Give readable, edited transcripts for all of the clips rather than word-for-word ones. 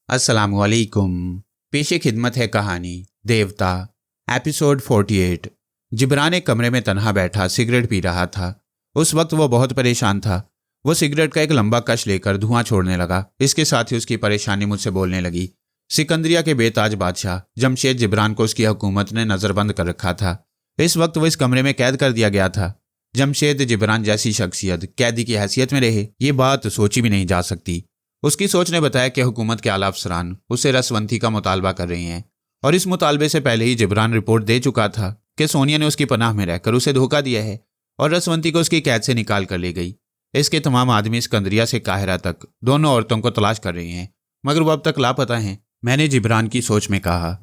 अस्सलामुअलैकुम। पेशे खिदमत है कहानी देवता, एपिसोड 48। जिब्रान एक कमरे में तन्हा बैठा सिगरेट पी रहा था। उस वक्त वो बहुत परेशान था। वो सिगरेट का एक लंबा कश लेकर धुआं छोड़ने लगा। इसके साथ ही उसकी परेशानी मुझसे बोलने लगी। सिकंदरिया के बेताज बादशाह जमशेद जिब्रान को उसकी हुकूमत ने नज़रबंद कर रखा था। इस वक्त वो इस कमरे में कैद कर दिया गया था। जमशेद जिब्रान जैसी शख्सियत कैदी की हैसियत में रहे, ये बात सोची भी नहीं जा सकती। उसकी सोच ने बताया कि हुकूमत के आला अफसरान उसे रसवंती का मुतालबा कर रही हैं, और इस मुतालबे से पहले ही जिब्रान रिपोर्ट दे चुका था कि सोनिया ने उसकी पनाह में रहकर उसे धोखा दिया है और रसवंती को उसकी कैद से निकाल कर ले गई। इसके तमाम आदमी सिकंदरिया से काहिरा तक दोनों औरतों को तलाश कर रहे हैं, मगर वो अब तक लापता हैं। मैंने जिब्रान की सोच में कहा,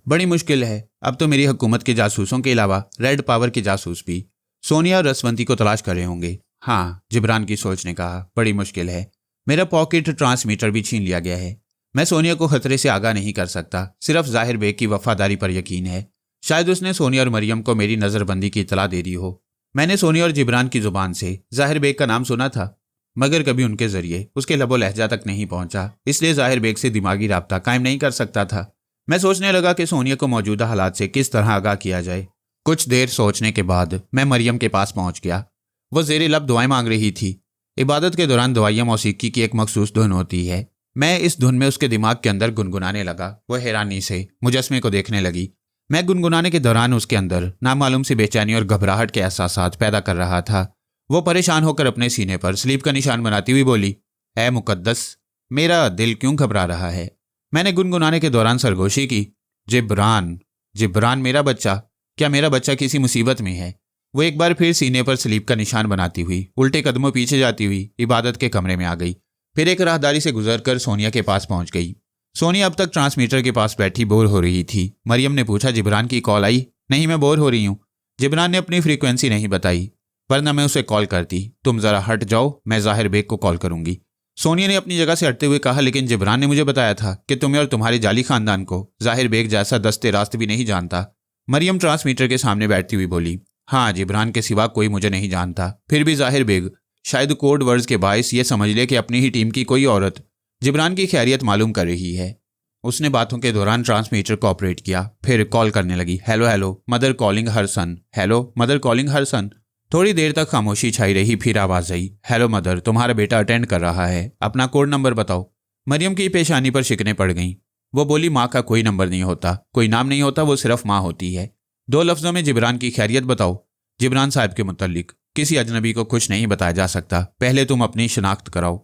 बड़ी मुश्किल है। अब तो मेरी हुकूमत के जासूसों के अलावा रेड पावर के जासूस भी सोनिया और रसवंती को तलाश कर रहे होंगे। हाँ, जिब्रान की सोच ने कहा, बड़ी मुश्किल है। मेरा पॉकेट ट्रांसमीटर भी छीन लिया गया है। मैं सोनिया को खतरे से आगाह नहीं कर सकता। सिर्फ जाहिर बेग की वफादारी पर यकीन है। शायद उसने सोनिया और मरियम को मेरी नज़रबंदी की इतला दे दी हो। मैंने सोनिया और जिब्रान की जुबान से जाहिर बेग का नाम सुना था, मगर कभी उनके जरिए उसके लबो लहजा तक नहीं पहुंचा, इसलिए जाहिर बेग से दिमागी राब्ता कायम नहीं कर सकता था। मैं सोचने लगा कि सोनिया को मौजूदा हालात से किस तरह आगाह किया जाए। कुछ देर सोचने के बाद मैं मरियम के पास पहुंच गया। वो जेरे लब दुआएं मांग रही थी। इबादत के दौरान दवाइयाँ मौसीकी की एक मखसूस धुन होती है। मैं इस धुन में उसके दिमाग के अंदर गुनगुनाने लगा। वो हैरानी से मुजस्मे को देखने लगी। मैं गुनगुनाने के दौरान उसके अंदर नामालूम सी बेचैनी और घबराहट के एहसासात पैदा कर रहा था। वो परेशान होकर अपने सीने पर स्लीप का निशान बनाती हुई बोली, ऐ मुकद्दस, मेरा दिल क्यों घबरा रहा है? मैंने गुनगुनाने के दौरान सरगोशी की, जिब्रान, जिब्रान मेरा बच्चा, क्या मेरा बच्चा किसी मुसीबत में है? वो एक बार फिर सीने पर स्लीप का निशान बनाती हुई उल्टे कदमों पीछे जाती हुई इबादत के कमरे में आ गई। फिर एक राहदारी से गुजरकर सोनिया के पास पहुंच गई। सोनिया अब तक ट्रांसमीटर के पास बैठी बोर हो रही थी। मरियम ने पूछा, जिब्रान की कॉल आई? नहीं, मैं बोर हो रही हूँ। जिब्रान ने अपनी फ्रीक्वेंसी नहीं बताई, वरना मैं उसे कॉल करती। तुम जरा हट जाओ, मैं जाहिर बेग को कॉल करूंगी। सोनिया ने अपनी जगह से हटते हुए कहा, लेकिन जिब्रान ने मुझे बताया था कि तुम्हें और तुम्हारे जाली खानदान को जाहिर बेग जैसा दस्ते रास्त भी नहीं जानता। मरियम ट्रांसमीटर के सामने बैठती हुई बोली, हाँ, जिब्रान के सिवा कोई मुझे नहीं जानता। फिर भी जाहिर बेग शायद कोड वर्ड्स के बायस ये समझ ले कि अपनी ही टीम की कोई औरत जिब्रान की खैरियत मालूम कर रही है। उसने बातों के दौरान ट्रांसमीटर को ऑपरेट किया, फिर कॉल करने लगी। Hello hello, mother calling her son. Hello, mother calling her son. थोड़ी देर तक खामोशी छाई रही, फिर आवाज आई, हेलो मदर, तुम्हारा बेटा अटेंड कर रहा है, अपना कोड नंबर बताओ। मरियम की पेशानी पर शिकने पड़ गईं। वो बोली, माँ का कोई नंबर नहीं होता, कोई नाम नहीं होता, वो सिर्फ माँ होती है। 2 लफ्जों में जिब्रान की खैरियत बताओ। जिब्रान साहब के मुतल्लिक किसी अजनबी को कुछ नहीं बताया जा सकता। पहले तुम अपनी शनाख्त कराओ।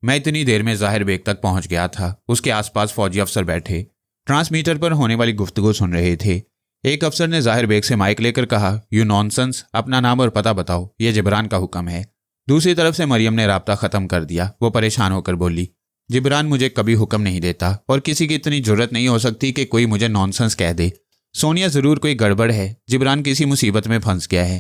मैं इतनी देर में जाहिर बेग तक पहुंच गया था। उसके आसपास फौजी अफसर बैठे ट्रांसमीटर पर होने वाली गुफ्तगू सुन रहे थे। एक अफसर ने जाहिर बेग से माइक लेकर कहा, यू नॉनसेंस, अपना नाम और पता बताओ, यह जिब्रान का हुक्म है। दूसरी तरफ से मरियम ने राब्ता खत्म कर दिया। वो परेशान होकर बोली, जिब्रान मुझे कभी हुक्म नहीं देता, और किसी की इतनी जुर्रत नहीं हो सकती कि कोई मुझे नॉनसेंस कह दे। सोनिया, जरूर कोई गड़बड़ है। जिब्रान किसी मुसीबत में फंस गया है।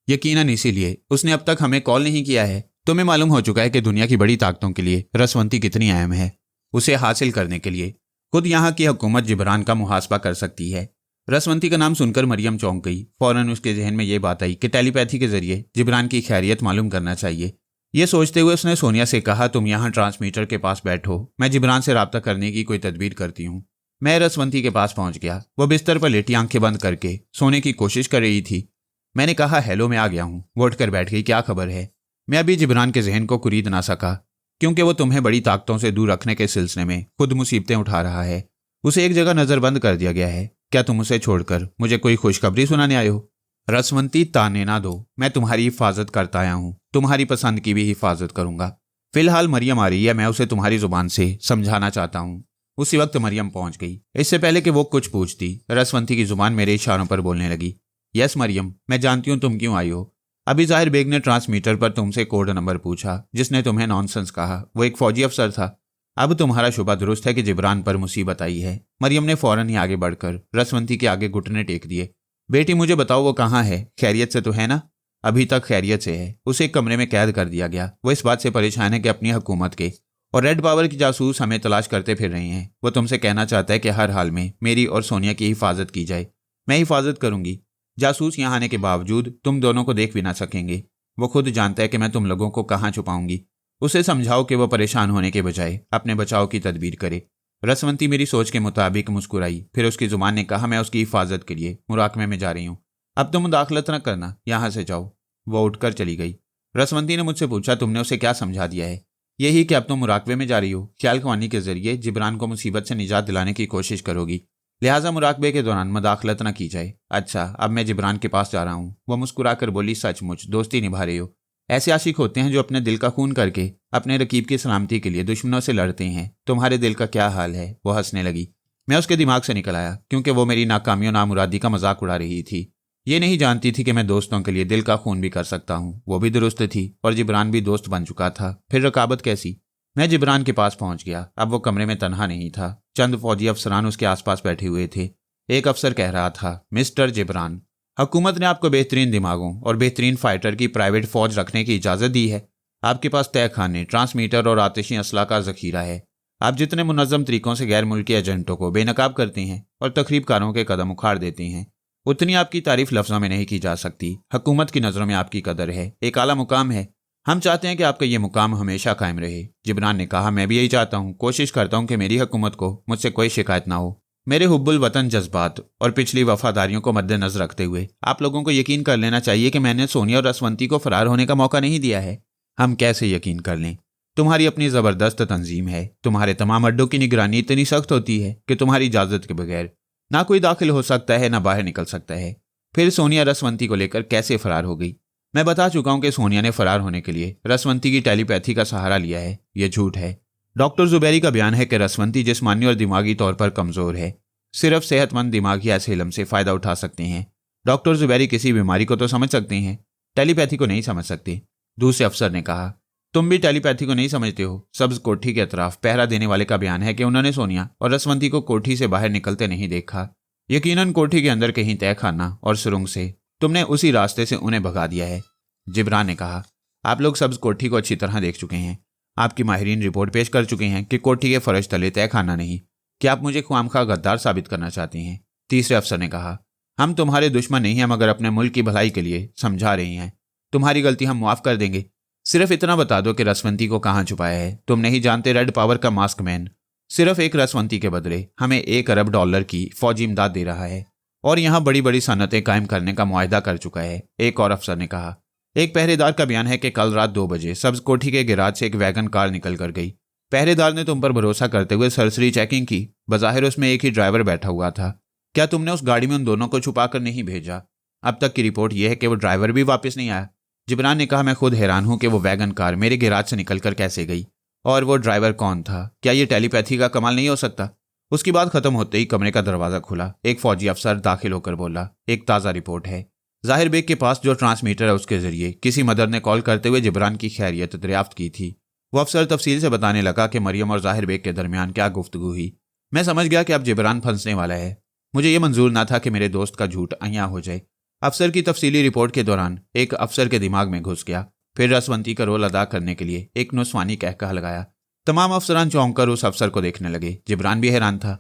यकीनन इसीलिए उसने अब तक हमें कॉल नहीं किया है। तुम्हें मालूम हो चुका है कि दुनिया की बड़ी ताकतों के लिए रसवंती कितनी अहम है। उसे हासिल करने के लिए खुद यहाँ की हुकूमत जिब्रान का मुहासबा कर सकती है। रसवंती का नाम सुनकर मरियम चौंक गई। फौरन उसके जहन में ये बात आई कि टेलीपैथी के जरिए जिब्रान की खैरियत मालूम करना चाहिए। ये सोचते हुए उसने सोनिया से कहा, तुम यहाँ ट्रांसमीटर के पास बैठो, मैं जिब्रान से राब्ता करने की कोई तदबीर करती हूँ। मैं रसवंती के पास पहुंच गया। वो बिस्तर पर लेटी आंखें बंद करके सोने की कोशिश कर रही थी। मैंने कहा, हेलो, मैं आ गया हूँ। वो उठकर बैठ गई। क्या खबर है? मैं अभी जिब्रान के जहन को कुरीद ना सका, क्योंकि वो तुम्हें बड़ी ताकतों से दूर रखने के सिलसिले में खुद मुसीबतें उठा रहा है। उसे एक जगह नजरबंद कर दिया गया है। क्या तुम उसे छोड़कर मुझे कोई खुशखबरी सुनाने आए हो? रसवंती, ताने ना दो। मैं तुम्हारी हिफाजत करता आया हूँ, तुम्हारी पसंद की भी हिफाजत करूंगा। फिलहाल मरियम आ रही है, मैं उसे तुम्हारी जुबान से समझाना चाहता हूँ। उसी वक्त मरियम पहुंच गई। इससे पहले कि वो कुछ पूछती, रसवंती की जुबान मेरे इशारों पर बोलने लगी। यस मरियम, मैं जानती हूँ तुम क्यों आई हो। अभी जाहिर बेग ने ट्रांसमीटर पर तुमसे कोड नंबर पूछा। जिसने तुम्हें नॉनसेंस कहा वो एक फौजी अफसर था। अब तुम्हारा शुबा दुरुस्त है कि जिब्रान पर मुसीबत आई है। मरियम ने फौरन ही आगे बढ़कर रसवंती के आगे घुटने टेक दिए। बेटी, मुझे बताओ, वो कहाँ है? खैरियत से तो है ना? अभी तक खैरियत से है। उसे एक कमरे में कैद कर दिया गया। वो इस बात से परेशान है कि अपनी हुकूमत के और रेड पावर की जासूस हमें तलाश करते फिर रहे हैं। वो तुमसे कहना चाहता है कि हर हाल में मेरी और सोनिया की हिफाजत की जाए। मैं हिफाजत करूंगी। जासूस यहाँ आने के बावजूद तुम दोनों को देख भी ना सकेंगे। वो खुद जानता है कि मैं तुम लोगों को कहाँ छुपाऊंगी। उसे समझाओ कि वो परेशान होने के बजाय अपने बचाव की तदबीर करे। रसवंती मेरी सोच के मुताबिक मुस्कुराई। फिर उसकी जुबान ने कहा, मैं उसकी हिफाजत के लिए मुराकमे में जा रही हूँ, अब तो मुदाखलत न करना, यहाँ से जाओ। वो उठकर चली गई। रसवंती ने मुझसे पूछा, तुमने उसे क्या समझा दिया है? यही कि अब तुम मुराकबे में जा रही हो, ख्याल ख्वानी के जरिए जिब्रान को मुसीबत से निजात दिलाने की कोशिश करोगी, लिहाजा मुराकबे के दौरान मदाखलत न की जाए। अच्छा, अब मैं जिब्रान के पास जा रहा हूँ। वो मुस्कुराकर बोली, सचमुच दोस्ती निभा रहे हो। ऐसे आशिक होते हैं जो अपने दिल का खून करके अपने रकीब की सलामती के लिए दुश्मनों से लड़ते हैं। तुम्हारे दिल का क्या हाल है? वो हंसने लगी। मैं उसके दिमाग से निकल आया, क्योंकि वो मेरी नाकामियों नामुरादी का मजाक उड़ा रही थी। ये नहीं जानती थी कि मैं दोस्तों के लिए दिल का खून भी कर सकता हूँ। वो भी दुरुस्त थी और जिब्रान भी दोस्त बन चुका था, फिर रकाबत कैसी? मैं जिब्रान के पास पहुंच गया। अब वो कमरे में तन्हा नहीं था, चंद फौजी अफसरान उसके आसपास बैठे हुए थे। एक अफसर कह रहा था, मिस्टर जिब्रान, हुकूमत ने आपको बेहतरीन दिमागों और बेहतरीन फाइटर की प्राइवेट फौज रखने की इजाज़त दी है। आपके पास तय खाने, ट्रांसमीटर और आतिशी असला का जखीरा है। आप जितने मुनज़्ज़म तरीकों से गैर मुल्की एजेंटों को बेनकाब करते हैं और तखरीबकारों के कदम उखाड़ देते हैं, उतनी आपकी तारीफ लफ्ज़ों में नहीं की जा सकती। हुकूमत की नज़रों में आपकी कदर है, एक आला मुकाम है। हम चाहते हैं कि आपका ये मुकाम हमेशा कायम रहे। जिब्रान ने कहा, मैं भी यही चाहता हूँ। कोशिश करता हूँ कि मेरी हुकूमत को मुझसे कोई शिकायत ना हो। मेरे हुब्बुल वतन जज्बात और पिछली वफादारियों को मद्देनजर रखते हुए आप लोगों को यकीन कर लेना चाहिए कि मैंने सोनिया और रसवंती को फरार होने का मौका नहीं दिया है। हम कैसे यकीन कर लें? तुम्हारी अपनी ज़बरदस्त तंजीम है। तुम्हारे तमाम अड्डों की निगरानी इतनी सख्त होती है कि तुम्हारी इजाज़त के बगैर ना कोई दाखिल हो सकता है, ना बाहर निकल सकता है। फिर सोनिया रसवंती को लेकर कैसे फरार हो गई? मैं बता चुका हूं कि सोनिया ने फरार होने के लिए रसवंती की टेलीपैथी का सहारा लिया है। यह झूठ है। डॉक्टर जुबैरी का बयान है कि रसवंती जिस्मानी और दिमागी तौर पर कमजोर है। सिर्फ सेहतमंद दिमाग ही ऐसे इल्म से फायदा उठा सकते हैं। डॉक्टर जुबैरी किसी बीमारी को तो समझ सकते हैं, टेलीपैथी को नहीं समझ सकते। दूसरे अफसर ने कहा, तुम भी टेलीपैथी को नहीं समझते हो। सब्ज कोठी के अतराफ पहरा देने वाले का बयान है कि उन्होंने सोनिया और रसवंती को कोठी से बाहर निकलते नहीं देखा। यकीनन कोठी के अंदर कहीं तय खाना और सुरंग से तुमने उसी रास्ते से उन्हें भगा दिया है। जिब्रान ने कहा, आप लोग सब्ज कोठी को अच्छी तरह देख चुके हैं। आपकी माहिरीन रिपोर्ट पेश कर चुके हैं कि कोठी के फर्श तले तय खाना नहीं। क्या आप मुझे ख्वामखा गद्दार साबित करना चाहते हैं? तीसरे अफसर ने कहा, हम तुम्हारे दुश्मन नहीं हैं, मगर अपने मुल्क की भलाई के लिए समझा रहे हैं। तुम्हारी गलती हम माफ कर देंगे। सिर्फ इतना बता दो कि रसवंती को कहाँ छुपाया है। तुम नहीं जानते रेड पावर का मास्क मैन सिर्फ एक रसवंती के बदले हमें $1 अरब की फौजी इमदाद दे रहा है और यहाँ बड़ी बड़ी सनतें कायम करने का मुआहदा कर चुका है। एक और अफसर ने कहा, एक पहरेदार का बयान है कि कल रात 2 बजे सब्ज कोठी के गिराज से एक वैगन कार निकल कर गई। पहरेदार ने तुम पर भरोसा करते हुए सरसरी चेकिंग की। बज़ाहिर उसमें एक ही ड्राइवर बैठा हुआ था। क्या तुमने उस गाड़ी में उन दोनों को छुपा कर नहीं भेजा? अब तक की रिपोर्ट यह है कि वो ड्राइवर भी वापस नहीं आया। जिब्रान ने कहा, मैं खुद हैरान हूं कि वो वैगन कार मेरे गिराज से निकलकर कैसे गई और वो ड्राइवर कौन था। क्या ये टेलीपैथी का कमाल नहीं हो सकता? उसकी बात खत्म होते ही कमरे का दरवाजा खुला। एक फौजी अफसर दाखिल होकर बोला, एक ताज़ा रिपोर्ट है। जाहिर बेग के पास जो ट्रांसमीटर है उसके जरिए किसी मदर ने कॉल करते हुए जिब्रान की खैरियत दरियाफ्त की थी। वो अफसर तफसील से बताने लगा कि मरियम और जाहिर बेग के दरमियान क्या गुफ्तगू हुई। मैं समझ गया कि अब जिब्रान फंसने वाला है। मुझे ये मंजूर ना था कि मेरे दोस्त का झूठ अयां हो जाए। अफसर की तफसीली रिपोर्ट के दौरान एक अफसर के दिमाग में घुस गया। फिर रसवंती का रोल अदा करने के लिए एक नुस्वानी कहकहा लगाया। तमाम अफसरान चौंक कर उस अफसर को देखने लगे। जिब्रान भी हैरान था।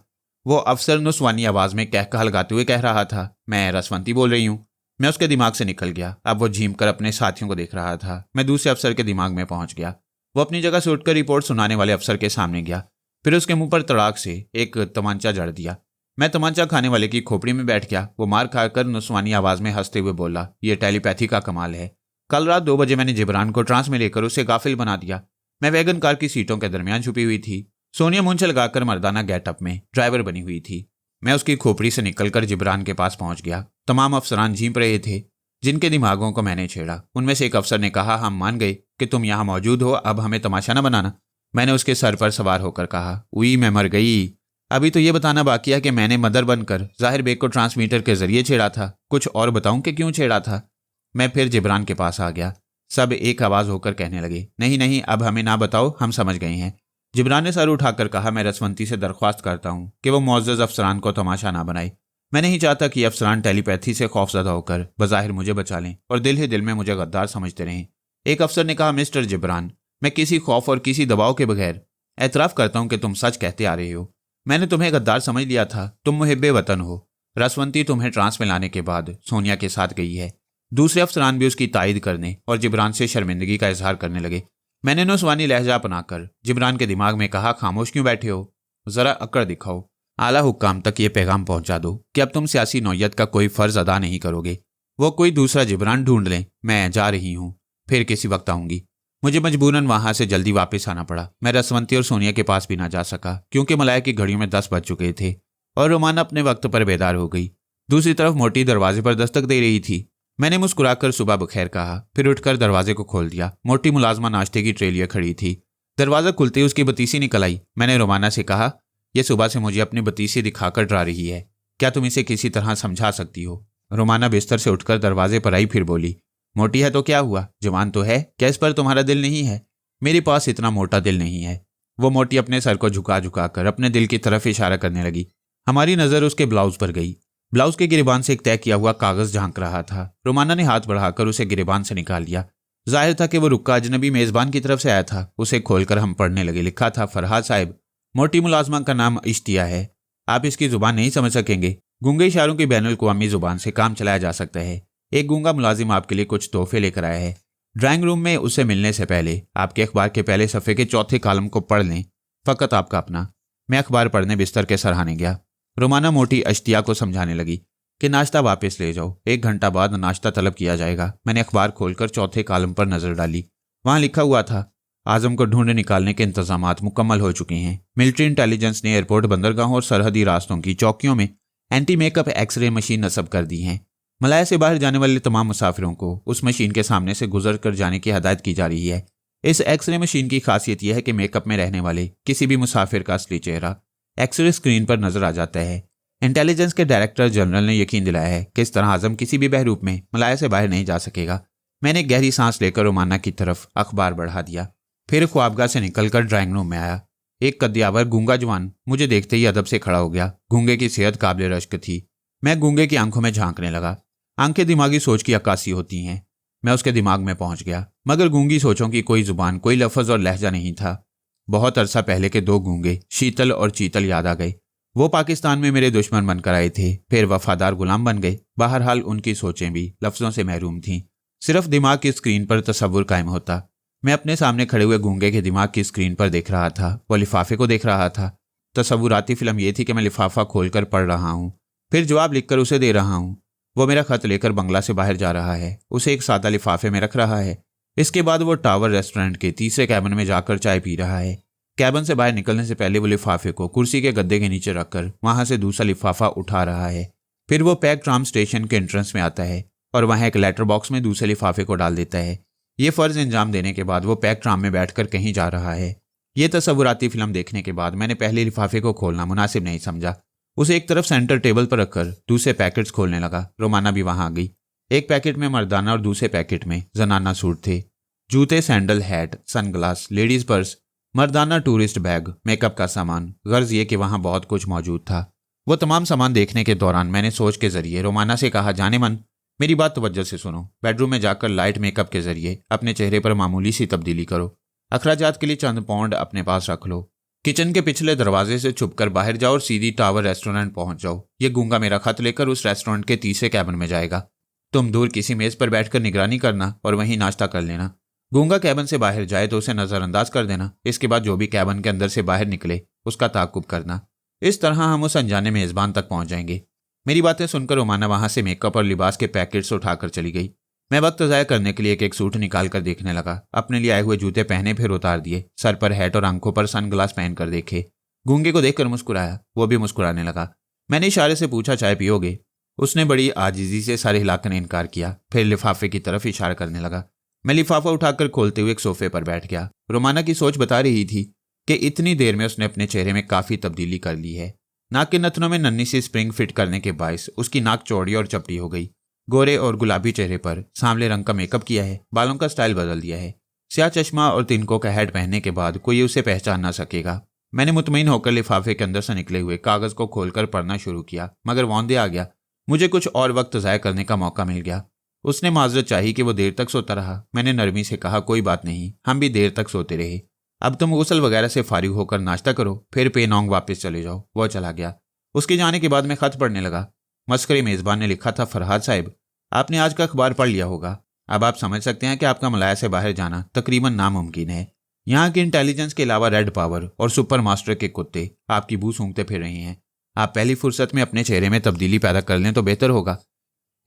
वो अफसर नुस्वानी आवाज में कहकहा लगाते हुए कह रहा था, मैं रसवंती बोल रही हूँ। मैं उसके दिमाग से निकल गया। अब वो झीम कर अपने साथियों को देख रहा था। मैं दूसरे अफसर के दिमाग में पहुंच गया। वो अपनी जगह से उठकर रिपोर्ट सुनाने वाले अफसर के सामने गया। फिर उसके मुंह पर तड़ाक से एक तमांचा जड़ दिया। मैं तमांचा खाने वाले की खोपड़ी में बैठ गया। वो मार खाकर नुस्वानी आवाज में हंसते हुए बोला, यह टेलीपैथी का कमाल है। कल रात 2 बजे मैंने जिब्रान को ट्रांस में लेकर उसे गाफिल बना दिया। मैं वैगन कार की सीटों के दरमियान छुपी हुई थी। सोनिया मूंछ लगाकर मर्दाना गेटअप में ड्राइवर बनी हुई थी। मैं उसकी खोपड़ी से निकलकर जिब्रान के पास पहुंच गया। तमाम अफसरान झींप रहे थे जिनके दिमागों को मैंने छेड़ा। उनमें से एक अफसर ने कहा, हम मान गए कि तुम यहाँ मौजूद हो, अब हमें तमाशा न बनाना। मैंने उसके सर पर सवार होकर कहा, उई मैं मर गई। अभी तो ये बताना बाकी है कि मैंने मदर बनकर जाहिर बेग को ट्रांसमीटर के जरिए छेड़ा था। कुछ और बताऊं कि क्यों छेड़ा था? मैं फिर जिब्रान के पास आ गया। सब एक आवाज होकर कहने लगे, नहीं नहीं, अब हमें ना बताओ, हम समझ गए हैं। जिब्रान ने सर उठाकर कहा, मैं रसवंती से दरख्वास्त करता हूँ कि वो मुअज़्ज़ज़ अफसरान को तमाशा ना बनाए। मैं नहीं चाहता कि अफसरान टेलीपैथी से खौफजदा होकर बज़ाहिर मुझे बचा लें और दिल ही दिल में मुझे गद्दार समझते रहें। एक अफसर ने कहा, मिस्टर जिब्रान, मैं किसी खौफ और किसी दबाव के बगैर एतराफ़ करता हूँ कि तुम सच कहते आ रहे हो। मैंने तुम्हें गद्दार समझ लिया था। तुम मुहिब्बे वतन हो। रसवंती तुम्हें ट्रांस में लाने के बाद सोनिया के साथ गई है। दूसरे अफसरान भी उसकी तायद करने और जिब्रान से शर्मिंदगी का इजहार करने लगे। मैंने नुस्वानी लहजा अपनाकर जिब्रान के दिमाग में कहा, खामोश क्यों बैठे हो? जरा अकड़ दिखाओ, आला हुक्काम तक ये पैगाम पहुंचा दो कि अब तुम सियासी नौयत का कोई फर्ज अदा नहीं करोगे। वो कोई दूसरा जिब्रान ढूंढ लें, मैं जा रही हूँ, फिर किसी वक्त आऊंगी। मुझे मजबूरन वहां से जल्दी वापस आना पड़ा। मैं रसवंती और सोनिया के पास भी ना जा सका क्योंकि मलाया की घड़ियों में 10 बज चुके थे और रोमाना अपने वक्त पर बेदार हो गई। दूसरी तरफ मोटी दरवाजे पर दस्तक दे रही थी। मैंने मुस्कुराकर सुबह बखैर कहा, फिर उठकर दरवाजे को खोल दिया। मोटी मुलाजमा नाश्ते की ट्रे लिए खड़ी थी। दरवाजा खुलते ही उसकी बतीसी निकल आई। मैंने रोमाना से कहा, यह सुबह से मुझे अपनी बतीसी दिखाकर डरा रही है, क्या तुम इसे किसी तरह समझा सकती हो? रोमाना बिस्तर से उठकर दरवाजे पर आई, फिर बोली, मोटी है तो क्या हुआ, जवान तो है, क्या इस पर तुम्हारा दिल नहीं है? मेरे पास इतना मोटा दिल नहीं है। वो मोटी अपने सर को झुका झुका कर अपने दिल की तरफ इशारा करने लगी। हमारी नजर उसके ब्लाउज पर गई। ब्लाउज के गिरेबान से एक तय किया हुआ कागज झांक रहा था। रोमाना ने हाथ बढ़ाकर उसे गिरेबान से निकाल लिया। जाहिर था कि वो रुक्का अजनबी मेजबान की तरफ से आया था। उसे खोलकर हम पढ़ने लगे। लिखा था, फरहाद साहब, मोटी मुलाजमा का नाम इश्तिया है, आप इसकी जुबान नहीं समझ सकेंगे। गूंगे इशारों की बैनुल अक़वामी जुबान से काम चलाया जा सकता है। एक गूंगा मुलाजिम आपके लिए कुछ तोहफे लेकर आया है। ड्राइंग रूम में उससे मिलने से पहले आपके अखबार के पहले सफ़े के चौथे कॉलम को पढ़ लें, फ़कत आपका अपना। मैं अखबार पढ़ने बिस्तर के सरहाने गया। रोमाना मोटी अश्तिया को समझाने लगी कि नाश्ता वापस ले जाओ, 1 घंटा बाद नाश्ता तलब किया जाएगा। मैंने अखबार खोलकर चौथे कॉलम पर नजर डाली। वहां लिखा हुआ था, आजम को ढूंढ निकालने के इंतजामात मुकम्मल हो चुके हैं। मिलिट्री इंटेलिजेंस ने एयरपोर्ट, बंदरगाहों और सरहदी रास्तों की चौकियों में एंटी मेकअप एक्सरे मशीन नस्ब कर दी हैं। मलाया से बाहर जाने वाले तमाम मुसाफिरों को उस मशीन के सामने से गुजर कर जाने की हदायत की जा रही है। इस एक्सरे मशीन की खासियत यह है कि मेकअप में रहने वाले किसी भी मुसाफिर का असली चेहरा एक्सरे स्क्रीन पर नजर आ जाता है। इंटेलिजेंस के डायरेक्टर जनरल ने यकीन दिलाया है कि इस तरह आजम किसी भी बहरूप में मलाया से बाहर नहीं जा सकेगा। मैंने गहरी सांस लेकर रोमाना की तरफ अखबार बढ़ा दिया, फिर ख्वाबगाह से निकलकर ड्राइंग रूम में आया। एक कद्यावर गूंगा जवान मुझे देखते ही अदब से खड़ा हो गया। गूंगे की सेहत काबिल रश्क थी। मैं गूंगे की आंखों में झांकने लगा। आंखें दिमागी सोच की अक्कासी होती हैं। मैं उसके दिमाग में पहुंच गया, मगर गूंगी सोचों की कोई जुबान, कोई लफ्ज और लहजा नहीं था। बहुत अरसा पहले के 2 गूंगे, शीतल और चीतल, याद आ गए। वो पाकिस्तान में मेरे दुश्मन बनकर आए थे, फिर वफादार गुलाम बन गए। बहरहाल उनकी सोचें भी लफ्जों से महरूम थीं। सिर्फ दिमाग की स्क्रीन पर तसव्वुर कायम होता। मैं अपने सामने खड़े हुए गूंगे के दिमाग की स्क्रीन पर देख रहा था। वो लिफाफे को देख रहा था। तसव्वुराती फिल्म ये थी कि मैं लिफाफा खोलकर पढ़ रहा हूँ, फिर जवाब लिखकर उसे दे रहा हूँ। वो मेरा खत लेकर बंगला से बाहर जा रहा है, उसे एक सादा लिफाफे में रख रहा है। इसके बाद वो टावर रेस्टोरेंट के तीसरे कैबिन में जाकर चाय पी रहा है। कैबिन से बाहर निकलने से पहले वो लिफाफे को कुर्सी के गद्दे के नीचे रखकर वहां से दूसरा लिफाफा उठा रहा है। फिर वो पैक ट्राम स्टेशन के एंट्रेंस में आता है और वहां एक लेटर बॉक्स में दूसरे लिफाफे को डाल देता है। ये फर्ज अंजाम देने के बाद वो पैक ट्राम में बैठकर कहीं जा रहा है। ये तसव्वुराती फिल्म देखने के बाद मैंने पहले लिफाफे को खोलना मुनासिब नहीं समझा। उसे एक तरफ सेंटर टेबल पर रखकर दूसरे पैकेट्स खोलने लगा। रोमाना भी वहां आ गई। एक पैकेट में मर्दाना और दूसरे पैकेट में जनाना सूट थे। जूते, sandal, hat, sunglass, ladies purse, मर्दाना टूरिस्ट बैग, मेकअप का सामान। गर्ज ये कि वहां बहुत कुछ मौजूद था। वो तमाम सामान देखने के दौरान मैंने सोच के जरिए रोमाना से कहा, जाने मन, मेरी बात तवज्जो से सुनो। बेडरूम में जाकर लाइट मेकअप के जरिए अपने चेहरे पर मामूली सी तब्दीली करो। अखराजात के लिए चंद पौंड अपने पास रख लो। किचन के पिछले दरवाजे से छुपकर बाहर जाओ और सीधी टावर रेस्टोरेंट पहुंच जाओ। ये गूंगा मेरा खत लेकर उस रेस्टोरेंट के तीसरे कैबिन में जाएगा। तुम दूर किसी मेज पर बैठकर निगरानी करना और वहीं नाश्ता कर लेना। गूंगा कैबिन से बाहर जाए तो उसे नजरअंदाज कर देना। इसके बाद जो भी कैबिन के अंदर से बाहर निकले उसका ताकुब करना। इस तरह हम उस अनजाने मेजबान तक पहुंच जाएंगे। मेरी बातें सुनकर रोमाना वहां से मेकअप और लिबास के पैकेट्स उठाकर चली गई। मैं वक्त ज़ाया करने के लिए एक सूट निकाल कर देखने लगा। अपने लिए आए हुए जूते पहने, फिर उतार दिए। सर पर हैट और आंखों पर सनग्लास पहनकर देखे। गूंगे को देखकर मुस्कुराया। वो भी मुस्कुराने लगा। मैंने इशारे से पूछा, चाय पियोगे? उसने बड़ी आजिजी से सर हिलाकर इनकार किया, फिर लिफाफे की तरफ इशारा करने लगा। मैं लिफाफा उठाकर खोलते हुए एक सोफे पर बैठ गया। रोमाना की सोच बता रही थी कि इतनी देर में उसने अपने चेहरे में काफ़ी तब्दीली कर ली है। नाक के नथनों में नन्ही सी स्प्रिंग फिट करने के बायस उसकी नाक चौड़ी और चपटी हो गई। गोरे और गुलाबी चेहरे पर सांवले रंग का मेकअप किया है। बालों का स्टाइल बदल दिया है। स्याह चश्मा और तिनकों का हैट पहनने के बाद कोई उसे पहचान ना सकेगा। मैंने मुतमईन होकर लिफाफे के अंदर से निकले हुए कागज को खोलकर पढ़ना शुरू किया, मगर वौंदे आ गया। मुझे कुछ और वक्त ज़ाया करने का मौका मिल गया। उसने माजरत चाही कि वो देर तक सोता रहा। मैंने नरमी से कहा, कोई बात नहीं, हम भी देर तक सोते रहे। अब तुम गुस्ल वगैरह से फारिग होकर नाश्ता करो, फिर पेनोंग वापस चले जाओ। वो चला गया। उसके जाने के बाद मैं खत पढ़ने लगा। मस्करी मेज़बान ने लिखा था, फरहाद साहब, आपने आज का अखबार पढ़ लिया होगा। अब आप समझ सकते हैं कि आपका मलाया से बाहर जाना तकरीबन नामुमकिन है। यहाँ की इंटेलिजेंस के अलावा रेड पावर और सुपर मास्टर के कुत्ते आपकी बू सूंघते फिर रहे हैं। आप पहली फुर्सत में अपने चेहरे में तब्दीली पैदा कर लें तो बेहतर होगा।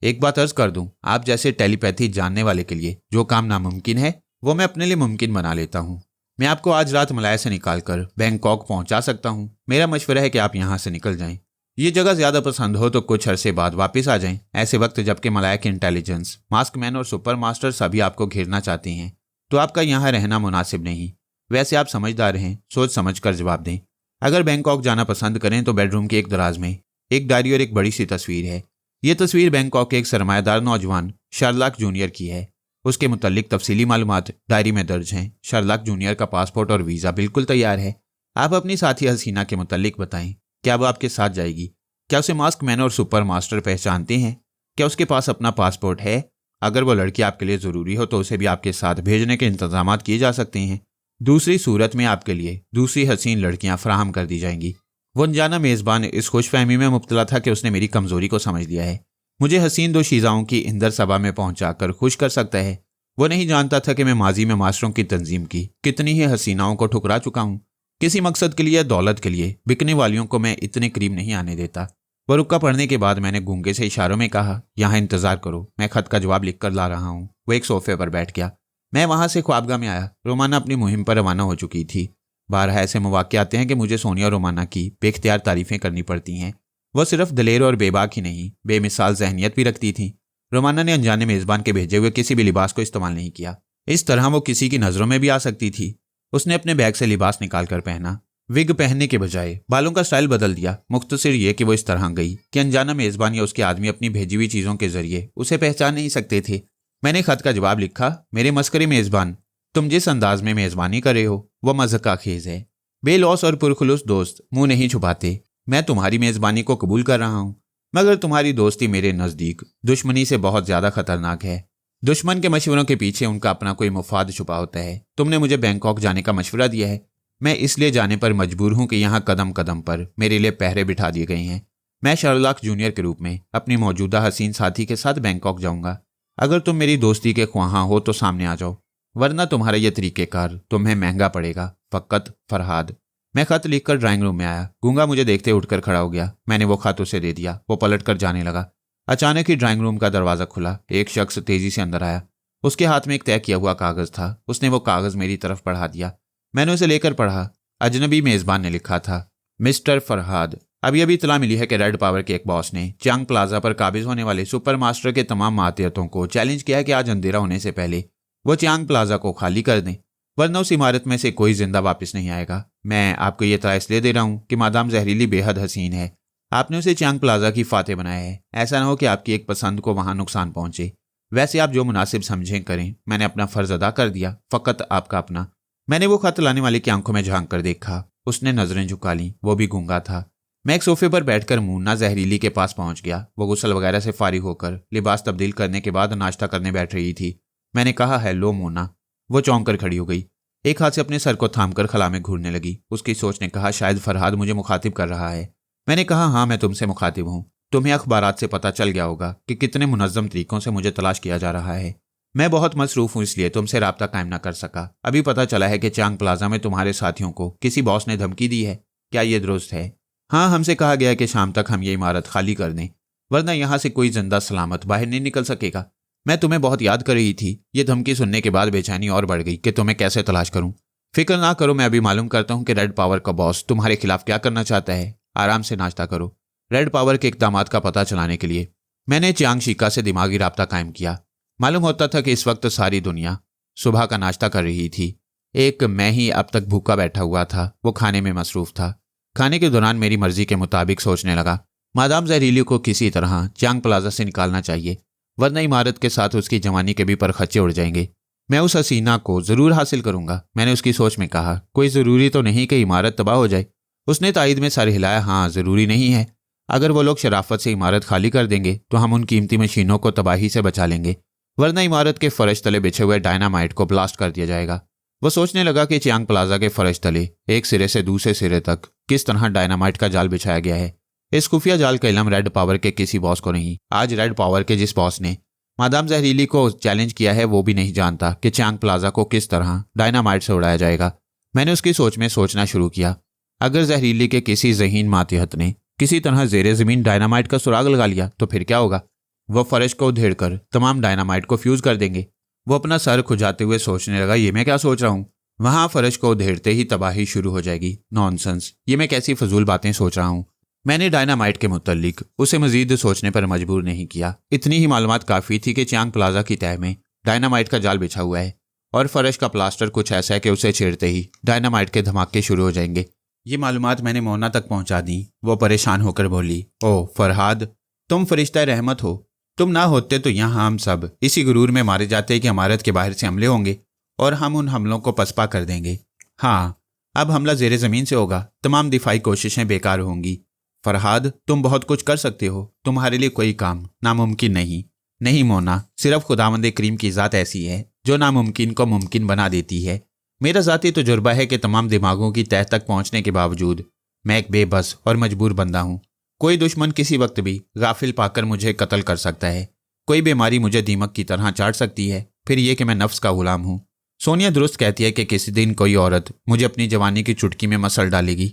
एक बात अर्ज कर दूं, आप जैसे टेलीपैथी जानने वाले के लिए जो काम नामुमकिन है वो मैं अपने लिए मुमकिन बना लेता हूँ। मैं आपको आज रात मलाया से निकालकर बैंकॉक पहुंचा सकता हूँ। मेरा मशवरा है कि आप यहाँ से निकल जाएं। ये जगह ज्यादा पसंद हो तो कुछ अरसे बाद वापस आ जाएं। ऐसे वक्त जबकि मलाया की इंटेलिजेंस, मास्कमैन और सुपर मास्टर सभी आपको घेरना चाहते हैं तो आपका यहाँ रहना मुनासिब नहीं। वैसे आप समझदार हैं, सोच समझ कर जवाब दें। अगर बैंकॉक जाना पसंद करें तो बेडरूम के एक दराज में एक डायरी और एक बड़ी सी तस्वीर है। ये तस्वीर बैंकॉक के एक सरमायादार नौजवान शर्लॉक जूनियर की है। उसके मुतल्लिक तफसीली मालूमात डायरी में दर्ज हैं। शर्लॉक जूनियर का पासपोर्ट और वीज़ा बिल्कुल तैयार है। आप अपनी साथी हसीना के मुतल्लिक बताएं, क्या वो आपके साथ जाएगी? क्या उसे मास्कमैन और सुपर मास्टर पहचानते हैं? क्या उसके पास अपना पासपोर्ट है? अगर वो लड़की आपके लिए ज़रूरी हो तो उसे भी आपके साथ भेजने के इंतजाम किए जा सकते हैं। दूसरी सूरत में आपके लिए दूसरी हसीन लड़कियां फराहम कर दी जाएंगी। वो अनजाना मेज़बान इस खुशफहमी में मुब्तला था कि उसने मेरी कमज़ोरी को समझ लिया है। मुझे हसीन दो शीज़ाओं की इंदर सभा में पहुंचाकर खुश कर सकता है। वो नहीं जानता था कि मैं माजी में मास्टरों की तंजीम की कितनी ही हसीनाओं को ठुकरा चुका हूँ। किसी मकसद के लिए, दौलत के लिए बिकने वालियों को मैं इतने करीब नहीं आने देता। वो रुक्का पढ़ने के बाद मैंने गूंगे से इशारों में कहा, यहाँ इंतजार करो, मैं खत का जवाब लिख कर ला रहा हूँ। वो एक सोफे पर बैठ गया। मैं वहां से ख्वाबगाह में आया। रोमाना अपनी मुहिम पर रवाना हो चुकी थी। बारहा ऐसे मौके आते हैं कि मुझे सोनिया और रोमाना की बेख्तियार तारीफें करनी पड़ती हैं। वह सिर्फ दलेर और बेबाक ही नहीं, बेमिसाल जहनियत भी रखती थी। रोमाना ने अनजाने मेज़बान के भेजे हुए किसी भी लिबास को इस्तेमाल नहीं किया। इस तरह वो किसी की नज़रों में भी आ सकती थी। उसने अपने बैग से लिबास निकाल कर पहना। विग पहनने के बजाय बालों का स्टाइल बदल दिया। मुख्तसर ये कि वो इस तरह गई कि अनजाना मेज़बान या उसके आदमी अपनी भेजी हुई चीज़ों के जरिए उसे पहचान नहीं सकते थे। मैंने खत का जवाब लिखा, मेरे मस्करी मेज़बान, तुम जिस अंदाज में मेज़बानी कर रहे हो वह मज़ाक खेज है। बेलौस और पुरखुलूस दोस्त मुंह नहीं छुपाते। मैं तुम्हारी मेज़बानी को कबूल कर रहा हूँ, मगर तुम्हारी दोस्ती मेरे नज़दीक दुश्मनी से बहुत ज़्यादा खतरनाक है। दुश्मन के मशवरों के पीछे उनका अपना कोई मुफाद छुपा होता है। तुमने मुझे बैंकॉक जाने का मशवरा दिया है। मैं इसलिए जाने पर मजबूर हूँ कि यहाँ कदम कदम पर मेरे लिए पहरे बिठा दिए गए हैं। मैं शर्लॉक जूनियर के रूप में अपनी मौजूदा हसीन साथी के साथ बैंकॉक जाऊँगा। अगर तुम मेरी दोस्ती के ख्वाहां हो तो सामने आ जाओ, वरना तुम्हारा यह तरीक़ेकार तुम्हें महंगा पड़ेगा। फ़कत फरहाद। मैं खत लिखकर ड्राइंग रूम में आया। गूंगा मुझे देखते उठकर खड़ा हो गया। मैंने वो खत उसे दे दिया। वो पलट कर जाने लगा। अचानक ही ड्राइंग रूम का दरवाज़ा खुला। एक शख्स तेजी से अंदर आया। उसके हाथ में एक तय किया हुआ कागज़ था। उसने वो कागज़ मेरी तरफ बढ़ा दिया। मैंने उसे लेकर पढ़ा। अजनबी मेज़बान ने लिखा था, मिस्टर फरहाद, अभी अभी इतला मिली है कि रेड पावर के एक बॉस ने चियांग प्लाजा पर काबिज होने वाले सुपर मास्टर के तमाम मातियतों को चैलेंज किया है कि आज अंधेरा होने से पहले वो चियांग प्लाजा को खाली कर दें, वरना उस इमारत में से कोई जिंदा वापस नहीं आएगा। मैं आपको ये इत्तला इसलिए दे रहा हूँ कि मादाम जहरीली बेहद हसीन है। आपने उसे चियांग प्लाजा की फातेह बनाया है। ऐसा ना हो कि आपकी एक पसंद को वहाँ नुकसान पहुँचे। वैसे आप जो मुनासिब समझें करें। मैंने अपना फ़र्ज अदा कर दिया, फ़कत आपका अपना। मैंने वो खत लाने वाले की आंखों में झांक कर देखा। उसने नजरें झुका लीं। वो भी गूंगा था। मैं एक सोफे पर बैठकर मूना जहरीली के पास पहुंच गया। वो गुस्ल वगैरह से फारिग होकर लिबास तब्दील करने के बाद नाश्ता करने बैठ रही थी। मैंने कहा, हेलो मूना। वो चौंक कर खड़ी हो गई। एक हाथ से अपने सर को थामकर खला में घूरने लगी। उसकी सोच ने कहा, शायद फरहाद मुझे मुखातिब कर रहा है। मैंने कहा, हाँ, मैं तुमसे मुखातिब हूँ। तुम्हें अखबारात से पता चल गया होगा कि कितने मुनज़्ज़म तरीकों से मुझे तलाश किया जा रहा है। मैं बहुत मसरूफ़ हूँ, इसलिए तुमसे राब्ता कायम ना कर सका। अभी पता चला है कि चियांग प्लाजा में तुम्हारे साथियों को किसी बॉस ने धमकी दी है। क्या ये दुरुस्त है? हाँ, हमसे कहा गया कि शाम तक हम ये इमारत खाली कर दें, वरना यहाँ से कोई जिंदा सलामत बाहर नहीं निकल सकेगा। मैं तुम्हें बहुत याद कर रही थी। ये धमकी सुनने के बाद बेचैनी और बढ़ गई कि तुम्हें कैसे तलाश करूं। फिक्र ना करो, मैं अभी मालूम करता हूं कि रेड पावर का बॉस तुम्हारे खिलाफ क्या करना चाहता है। आराम से नाश्ता करो। रेड पावर के इक़दामात का पता चलाने के लिए मैंने चियांग शिका से दिमागी राब्ता कायम किया। मालूम होता था कि इस वक्त सारी दुनिया सुबह का नाश्ता कर रही थी। एक मैं ही अब तक भूखा बैठा हुआ था। वो खाने में मसरूफ़ था। खाने के दौरान मेरी मर्जी के मुताबिक सोचने लगा, मादाम जहरीली को किसी तरह चियांग प्लाजा से निकालना चाहिए, वरना इमारत के साथ उसकी जवानी के भी परखच्चे उड़ जाएंगे। मैं उस हसीना को ज़रूर हासिल करूंगा। मैंने उसकी सोच में कहा, कोई ज़रूरी तो नहीं कि इमारत तबाह हो जाए। उसने तायद में सर हिलाया, हाँ, ज़रूरी नहीं है। अगर वो लोग शराफत से इमारत खाली कर देंगे तो हम उन कीमती मशीनों को तबाही से बचा लेंगे, वरना इमारत के फर्श तले बिछे हुए डायनामाइट को ब्लास्ट कर दिया जाएगा। वो सोचने लगा कि चियांग प्लाजा के फर्श तले एक सिरे से दूसरे सिरे तक किस तरह डायनामाइट का जाल बिछाया गया है। इस खुफिया जाल का इल्म रेड पावर के किसी बॉस को नहीं। आज रेड पावर के जिस बॉस ने मादाम जहरीली को चैलेंज किया है वो भी नहीं जानता कि चांग प्लाजा को किस तरह डायनामाइट से उड़ाया जाएगा। मैंने उसकी सोच में सोचना शुरू किया। अगर जहरीली के किसी ज़हीन मातिहत ने किसी तरह ज़ेरे ज़मीन डायनामाइट का सुराग लगा लिया तो फिर क्या होगा? वो फर्श को उधेड़कर तमाम डायनामाइट को फ्यूज कर देंगे। वो अपना सर खुजाते हुए सोचने लगा, ये मैं क्या सोच रहा हूँ? वहां फर्श को उधेड़ते ही तबाही शुरू हो जाएगी। नॉनसेंस, ये मैं कैसी फजूल बातें सोच रहा हूँ। मैंने डायनामाइट के मुतल्लिक उसे मजीद सोचने पर मजबूर नहीं किया। इतनी ही मालूमात काफ़ी थी कि चांग प्लाजा की तह में डायनामाइट का जाल बिछा हुआ है और फर्श का प्लास्टर कुछ ऐसा है कि उसे छेड़ते ही डायनामाइट के धमाके शुरू हो जाएंगे। ये मालूमात मैंने मोना तक पहुंचा दी। वो परेशान होकर बोली, ओह फरहाद, तुम फरिश्ता रहमत हो। तुम ना होते तो यहाँ हम सब इसी गुरूर में मारे जाते कि इमारत के बाहर से हमले होंगे और हम उन हमलों को पसपा कर देंगे। हाँ, अब हमला ज़ेरे ज़मीन से होगा। तमाम दिफाई कोशिशें बेकार होंगी। फरहाद, तुम बहुत कुछ कर सकते हो। तुम्हारे लिए कोई काम नामुमकिन नहीं। नहीं मोना, सिर्फ खुदावंद करीम की ज़ात ऐसी है जो नामुमकिन को मुमकिन बना देती है। मेरा ज़ाती तजुर्बा है कि तमाम दिमागों की तह तक पहुँचने के बावजूद मैं एक बेबस और मजबूर बंदा हूँ। कोई दुश्मन किसी वक्त भी गाफिल पाकर मुझे कत्ल कर सकता है। कोई बीमारी मुझे दीमक की तरह चाट सकती है। फिर यह कि मैं नफ्स का गुलाम हूँ। सोनिया दुरुस्त कहती है कि किसी दिन कोई औरत मुझे अपनी जवानी की चुटकी में मसल डालेगी।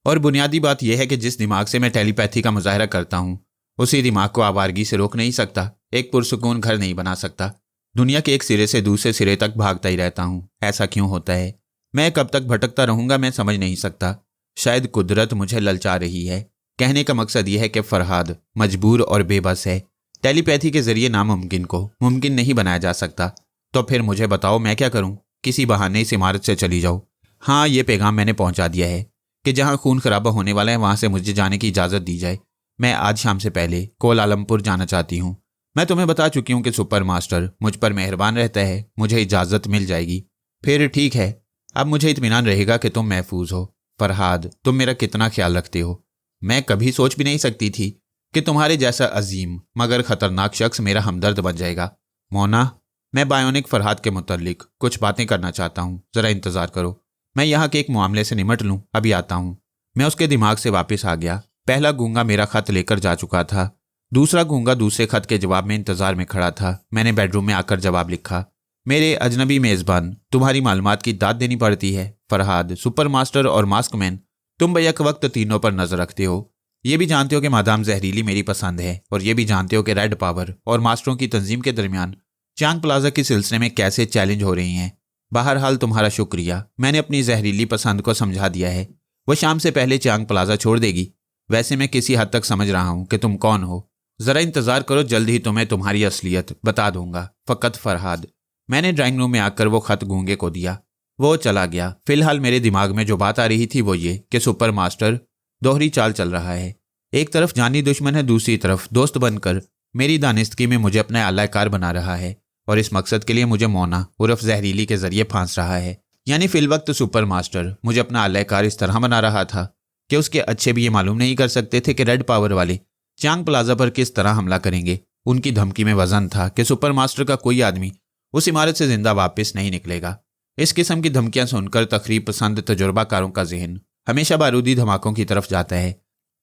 और बुनियादी बात यह है कि जिस दिमाग से मैं टेलीपैथी का मुजाहरा करता हूँ उसी दिमाग को आवारगी से रोक नहीं सकता, एक पुरसुकून घर नहीं बना सकता। दुनिया के एक सिरे से दूसरे सिरे तक भागता ही रहता हूँ। ऐसा क्यों होता है? मैं कब तक भटकता रहूँगा मैं समझ नहीं सकता। शायद कुदरत मुझे ललचा रही है। कहने का मकसद यह है कि फरहाद मजबूर और बेबस है। टेलीपैथी के जरिए नामुमकिन को मुमकिन नहीं बनाया जा सकता। तो फिर मुझे बताओ मैं क्या करूं? किसी बहाने इस इमारत से चली जाओ। हाँ, ये पैगाम मैंने पहुंचा दिया है कि जहां खून खराबा होने वाला है वहां से मुझे जाने की इजाज़त दी जाए। मैं आज शाम से पहले कोलालमपुर जाना चाहती हूँ। मैं तुम्हें बता चुकी हूँ कि सुपर मास्टर मुझ पर मेहरबान रहता है। मुझे इजाज़त मिल जाएगी। फिर ठीक है, अब मुझे इत्मीनान रहेगा कि तुम महफूज हो। फरहाद, तुम मेरा कितना ख्याल रखते हो। मैं कभी सोच भी नहीं सकती थी कि तुम्हारे जैसा अजीम मगर खतरनाक शख्स मेरा हमदर्द बन जाएगा। मोना, मैं बायोनिक फरहाद के मुतल्लिक कुछ बातें करना चाहता हूँ। ज़रा इंतज़ार करो, मैं यहाँ के एक मामले से निमट लूँ, अभी आता हूँ। मैं उसके दिमाग से वापस आ गया। पहला गूंगा मेरा खत लेकर जा चुका था। दूसरा गूंगा दूसरे खत के जवाब में इंतज़ार में खड़ा था। मैंने बेडरूम में आकर जवाब लिखा, मेरे अजनबी मेज़बान, तुम्हारी मालूमात की दाद देनी पड़ती है। फरहाद, सुपर मास्टर और मास्कमैन, तुम बैक वक्त तीनों पर नजर रखते हो। ये भी जानते हो कि मादाम जहरीली मेरी पसंद है और ये भी जानते हो कि रेड पावर और मास्टरों की तंजीम के दरमियान चांग प्लाजा के सिलसिले में कैसे चैलेंज हो रही हैं। बहरहाल तुम्हारा शुक्रिया, मैंने अपनी जहरीली पसंद को समझा दिया है। वो शाम से पहले चांग प्लाजा छोड़ देगी। वैसे मैं किसी हद तक समझ रहा हूँ कि तुम कौन हो। ज़रा इंतज़ार करो, जल्द ही तुम्हें तुम्हारी असलियत बता दूंगा। फ़कत फरहाद। मैंने ड्राइंग रूम में आकर वो खत गूंगे को दिया। वो चला गया। फिलहाल मेरे दिमाग में जो बात आ रही थी वो ये कि सुपर मास्टर दोहरी चाल चल रहा है। एक तरफ जानी दुश्मन है, दूसरी तरफ दोस्त बनकर मेरी दानिस्तगी में मुझे अपना आलाकार बना रहा है और इस मकसद के लिए मुझे मोना उर्फ जहरीली के जरिए फांस रहा है। यानी फिल वक्त सुपर मास्टर मुझे अपना आलाकार इस तरह बना रहा था कि उसके अच्छे भी ये मालूम नहीं कर सकते थे कि रेड पावर वाले चांग प्लाजा पर किस तरह हमला करेंगे। उनकी धमकी में वजन था कि सुपर मास्टर का कोई आदमी उस इमारत से जिंदा वापस नहीं निकलेगा। इस किस्म की धमकियां सुनकर तकरीब पसंद तजुर्बाकारों का जहन हमेशा बारूदी धमाकों की तरफ जाता है।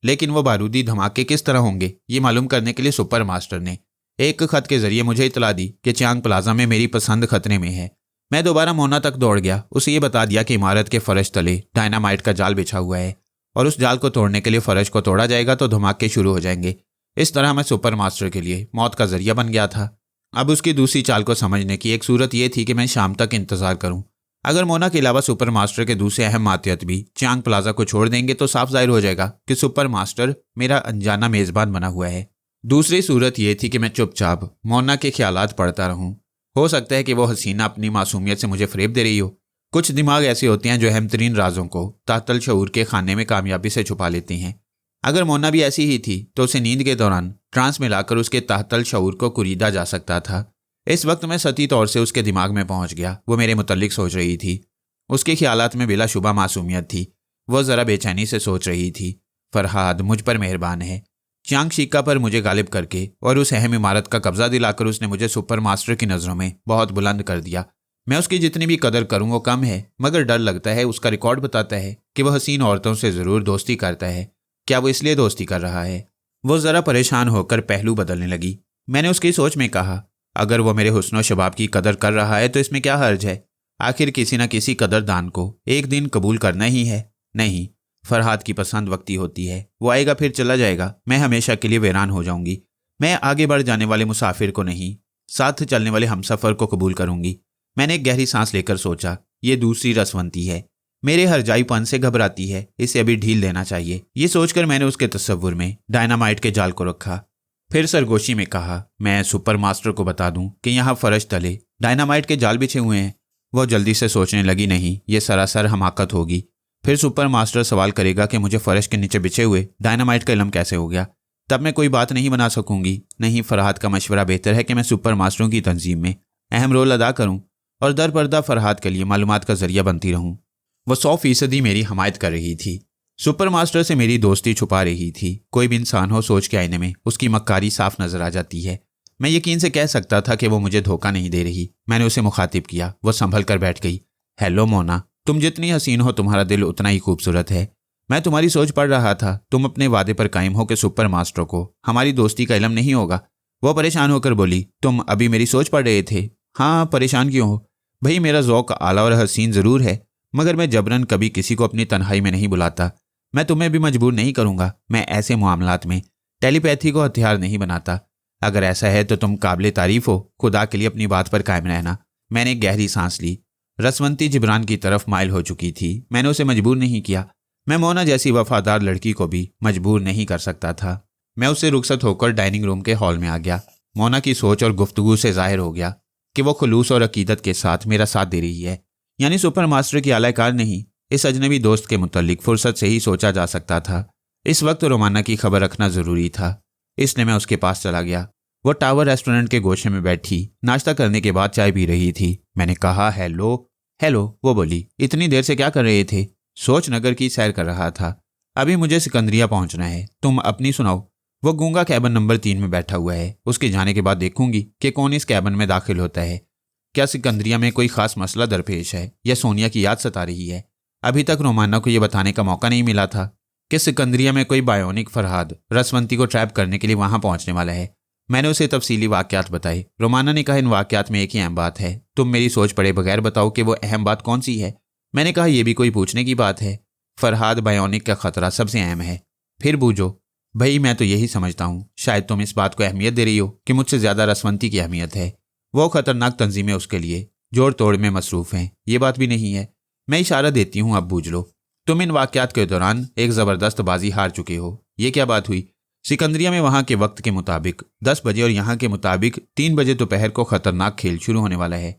लेकिन वो बारूदी धमाके किस तरह होंगे ये मालूम करने के लिए सुपर मास्टर ने एक खत के जरिए मुझे इतला दी कि चांग प्लाजा में मेरी पसंद खतरे में है। मैं दोबारा मोना तक दौड़ गया। उसे ये बता दिया कि इमारत के फर्श तले डायनामाइट का जाल बिछा हुआ है और उस जाल को तोड़ने के लिए फर्श को तोड़ा जाएगा तो धमाके शुरू हो जाएंगे। इस तरह मैं सुपर मास्टर के लिए मौत का जरिया बन गया था। अब उसकी दूसरी चाल को समझने की एक सूरत यह थी कि मैं शाम तक इंतजार करूं। अगर मोना के अलावा सुपर मास्टर के दूसरे अहम मातियत भी चांग प्लाजा को छोड़ देंगे तो साफ जाहिर हो जाएगा कि सुपर मास्टर मेरा अनजाना मेजबान बना हुआ है। दूसरी सूरत यह थी कि मैं चुपचाप मोना के ख्यालात पढ़ता रहूं। हो सकता है कि वो हसीना अपनी मासूमियत से मुझे फरेब दे रही हो। कुछ दिमाग ऐसे होते हैं जो अहम तरीन राजों को तातल शऊर के खाने में कामयाबी से छुपा लेते हैं। अगर मोना भी ऐसी ही थी तो उसे नींद के दौरान ट्रांस में लाकर उसके तातल शऊर को कुरीदा जा सकता था। इस वक्त मैं सती तौर से उसके दिमाग में पहुंच गया। वो मेरे मुतल्लिक सोच रही थी। उसके ख्यालात में बिलाशुबा मासूमियत थी। वो ज़रा बेचैनी से सोच रही थी, फरहाद मुझ पर मेहरबान है। चांग शिका पर मुझे गालिब करके और उस अहम इमारत का कब्जा दिलाकर उसने मुझे सुपर मास्टर की नज़रों में बहुत बुलंद कर दिया। मैं उसकी जितनी भी कदर करूं वो कम है, मगर डर लगता है। उसका रिकॉर्ड बताता है कि वह हसीन औरतों से ज़रूर दोस्ती करता है। क्या वो इसलिए दोस्ती कर रहा है? वो ज़रा परेशान होकर पहलू बदलने लगी। मैंने उसकी सोच में कहा, अगर वो मेरे हुस्न और शबाब की कदर कर रहा है तो इसमें क्या हर्ज है? आखिर किसी न किसी कदरदान को एक दिन कबूल करना ही है। नहीं, फरहाद की पसंद वक्ती होती है। वो आएगा फिर चला जाएगा, मैं हमेशा के लिए वीरान हो जाऊंगी। मैं आगे बढ़ जाने वाले मुसाफिर को नहीं, साथ चलने वाले हमसफर को कबूल करूंगी। मैंने एक गहरी सांस लेकर सोचा, ये दूसरी रसवंती है, मेरे हरजाईपन से घबराती है, इसे अभी ढील देना चाहिए। ये सोचकर मैंने उसके तस्वुर में डायनामाइट के जाल को रखा। फिर सरगोशी में कहा, मैं सुपर मास्टर को बता दूं कि यहाँ फर्श तले डायनामाइट के जाल बिछे हुए हैं। वह जल्दी से सोचने लगी, नहीं, ये सरासर हमाकत होगी। फिर सुपर मास्टर सवाल करेगा कि मुझे फर्श के नीचे बिछे हुए डायनामाइट का इल्म कैसे हो गया। तब मैं कोई बात नहीं बना सकूंगी। नहीं, फरहाद का मशवरा बेहतर है कि मैं सुपर मास्टरों की तंजीम में अहम रोल अदा करूं और दर पर्दा फरहाद के लिए मालूमात का जरिया बनती रहूं। वह 100% मेरी हमायत कर रही थी। सुपर मास्टर से मेरी दोस्ती छुपा रही थी। कोई भी इंसान हो, सोच के आईने में उसकी मक्कारी साफ नजर आ जाती है। मैं यकीन से कह सकता था कि वो मुझे धोखा नहीं दे रही। मैंने उसे मुखातिब किया। वो संभल कर बैठ गई। हेलो मोना, तुम जितनी हसीन हो तुम्हारा दिल उतना ही खूबसूरत है। मैं तुम्हारी सोच पढ़ रहा था। तुम अपने वादे पर कायम हो कि सुपर मास्टर को हमारी दोस्ती का इल्म नहीं होगा। वो परेशान होकर बोली, तुम अभी मेरी सोच पढ़ रहे थे? हाँ, परेशान क्यों हो भाई, मेरा ज़ौक़ आला और हसीन ज़रूर है, मगर मैं जबरन कभी किसी को अपनी तन्हाई में नहीं बुलाता। मैं तुम्हें भी मजबूर नहीं करूँगा। मैं ऐसे मामलात में टेलीपैथी को हथियार नहीं बनाता। अगर ऐसा है तो तुम काबिल तारीफ हो। खुदा के लिए अपनी बात पर कायम रहना। मैंने एक गहरी सांस ली। रसवंती जिब्रान की तरफ माइल हो चुकी थी। मैंने उसे मजबूर नहीं किया। मैं मोना जैसी वफादार लड़की को भी मजबूर नहीं कर सकता था। मैं उससे रुखसत होकर डाइनिंग रूम के हॉल में आ गया। मोना की सोच और गुफ्तगू से जाहिर हो गया कि वो खुलूस और अकीदत के साथ मेरा साथ दे रही है। यानी सुपर मास्टर की आलाकार नहीं, इस अजनबी दोस्त के मुतल्लिक फुर्सत से ही सोचा जा सकता था। इस वक्त रोमाना की खबर रखना ज़रूरी था, इसलिए मैं उसके पास चला गया। वो टावर रेस्टोरेंट के गोशे में बैठी नाश्ता करने के बाद चाय पी रही थी। मैंने कहा, हेलो। वो बोली, इतनी देर से क्या कर रहे थे? सोच नगर की सैर कर रहा था। अभी मुझे सिकंदरिया पहुंचना है, तुम अपनी सुनाओ। वो गूंगा कैबिन नंबर 3 में बैठा हुआ है। उसके जाने के बाद देखूंगी कि कौन इस कैबिन में दाखिल होता है। क्या सिकंदरिया में कोई खास मसला दरपेश है या सोनिया की याद सता रही है? अभी तक रोमाना को यह बताने का मौका नहीं मिला था कि सिकंदरिया में कोई बायोनिक फरहाद रसवंती को ट्रैप करने के लिए वहां पहुंचने वाला है। मैंने उसे तफसीली वाकयात बताए। रोमाना ने कहा, इन वाकयात में एक ही अहम बात है, तुम मेरी सोच पढ़े बगैर बताओ कि वो अहम बात कौन सी है। मैंने कहा, यह भी कोई पूछने की बात है? फरहाद बायोनिक का खतरा सबसे अहम है। फिर बूझो भाई, मैं तो यही समझता हूँ शायद तुम इस बात को अहमियत दे रही हो कि मुझसे ज्यादा रसवंती की अहमियत है। वो खतरनाक तंजीमें उसके लिए जोड़ तोड़ में मसरूफ हैं, ये बात भी नहीं है। मैं इशारा देती हूँ, अब बूझ लो। तुम इन वाकयात के दौरान एक जबरदस्त बाजी हार चुके हो। ये क्या बात हुई? सिकंदरिया में वहां के वक्त के मुताबिक 10 बजे और यहाँ के मुताबिक 3 बजे दोपहर को खतरनाक खेल शुरू होने वाला है।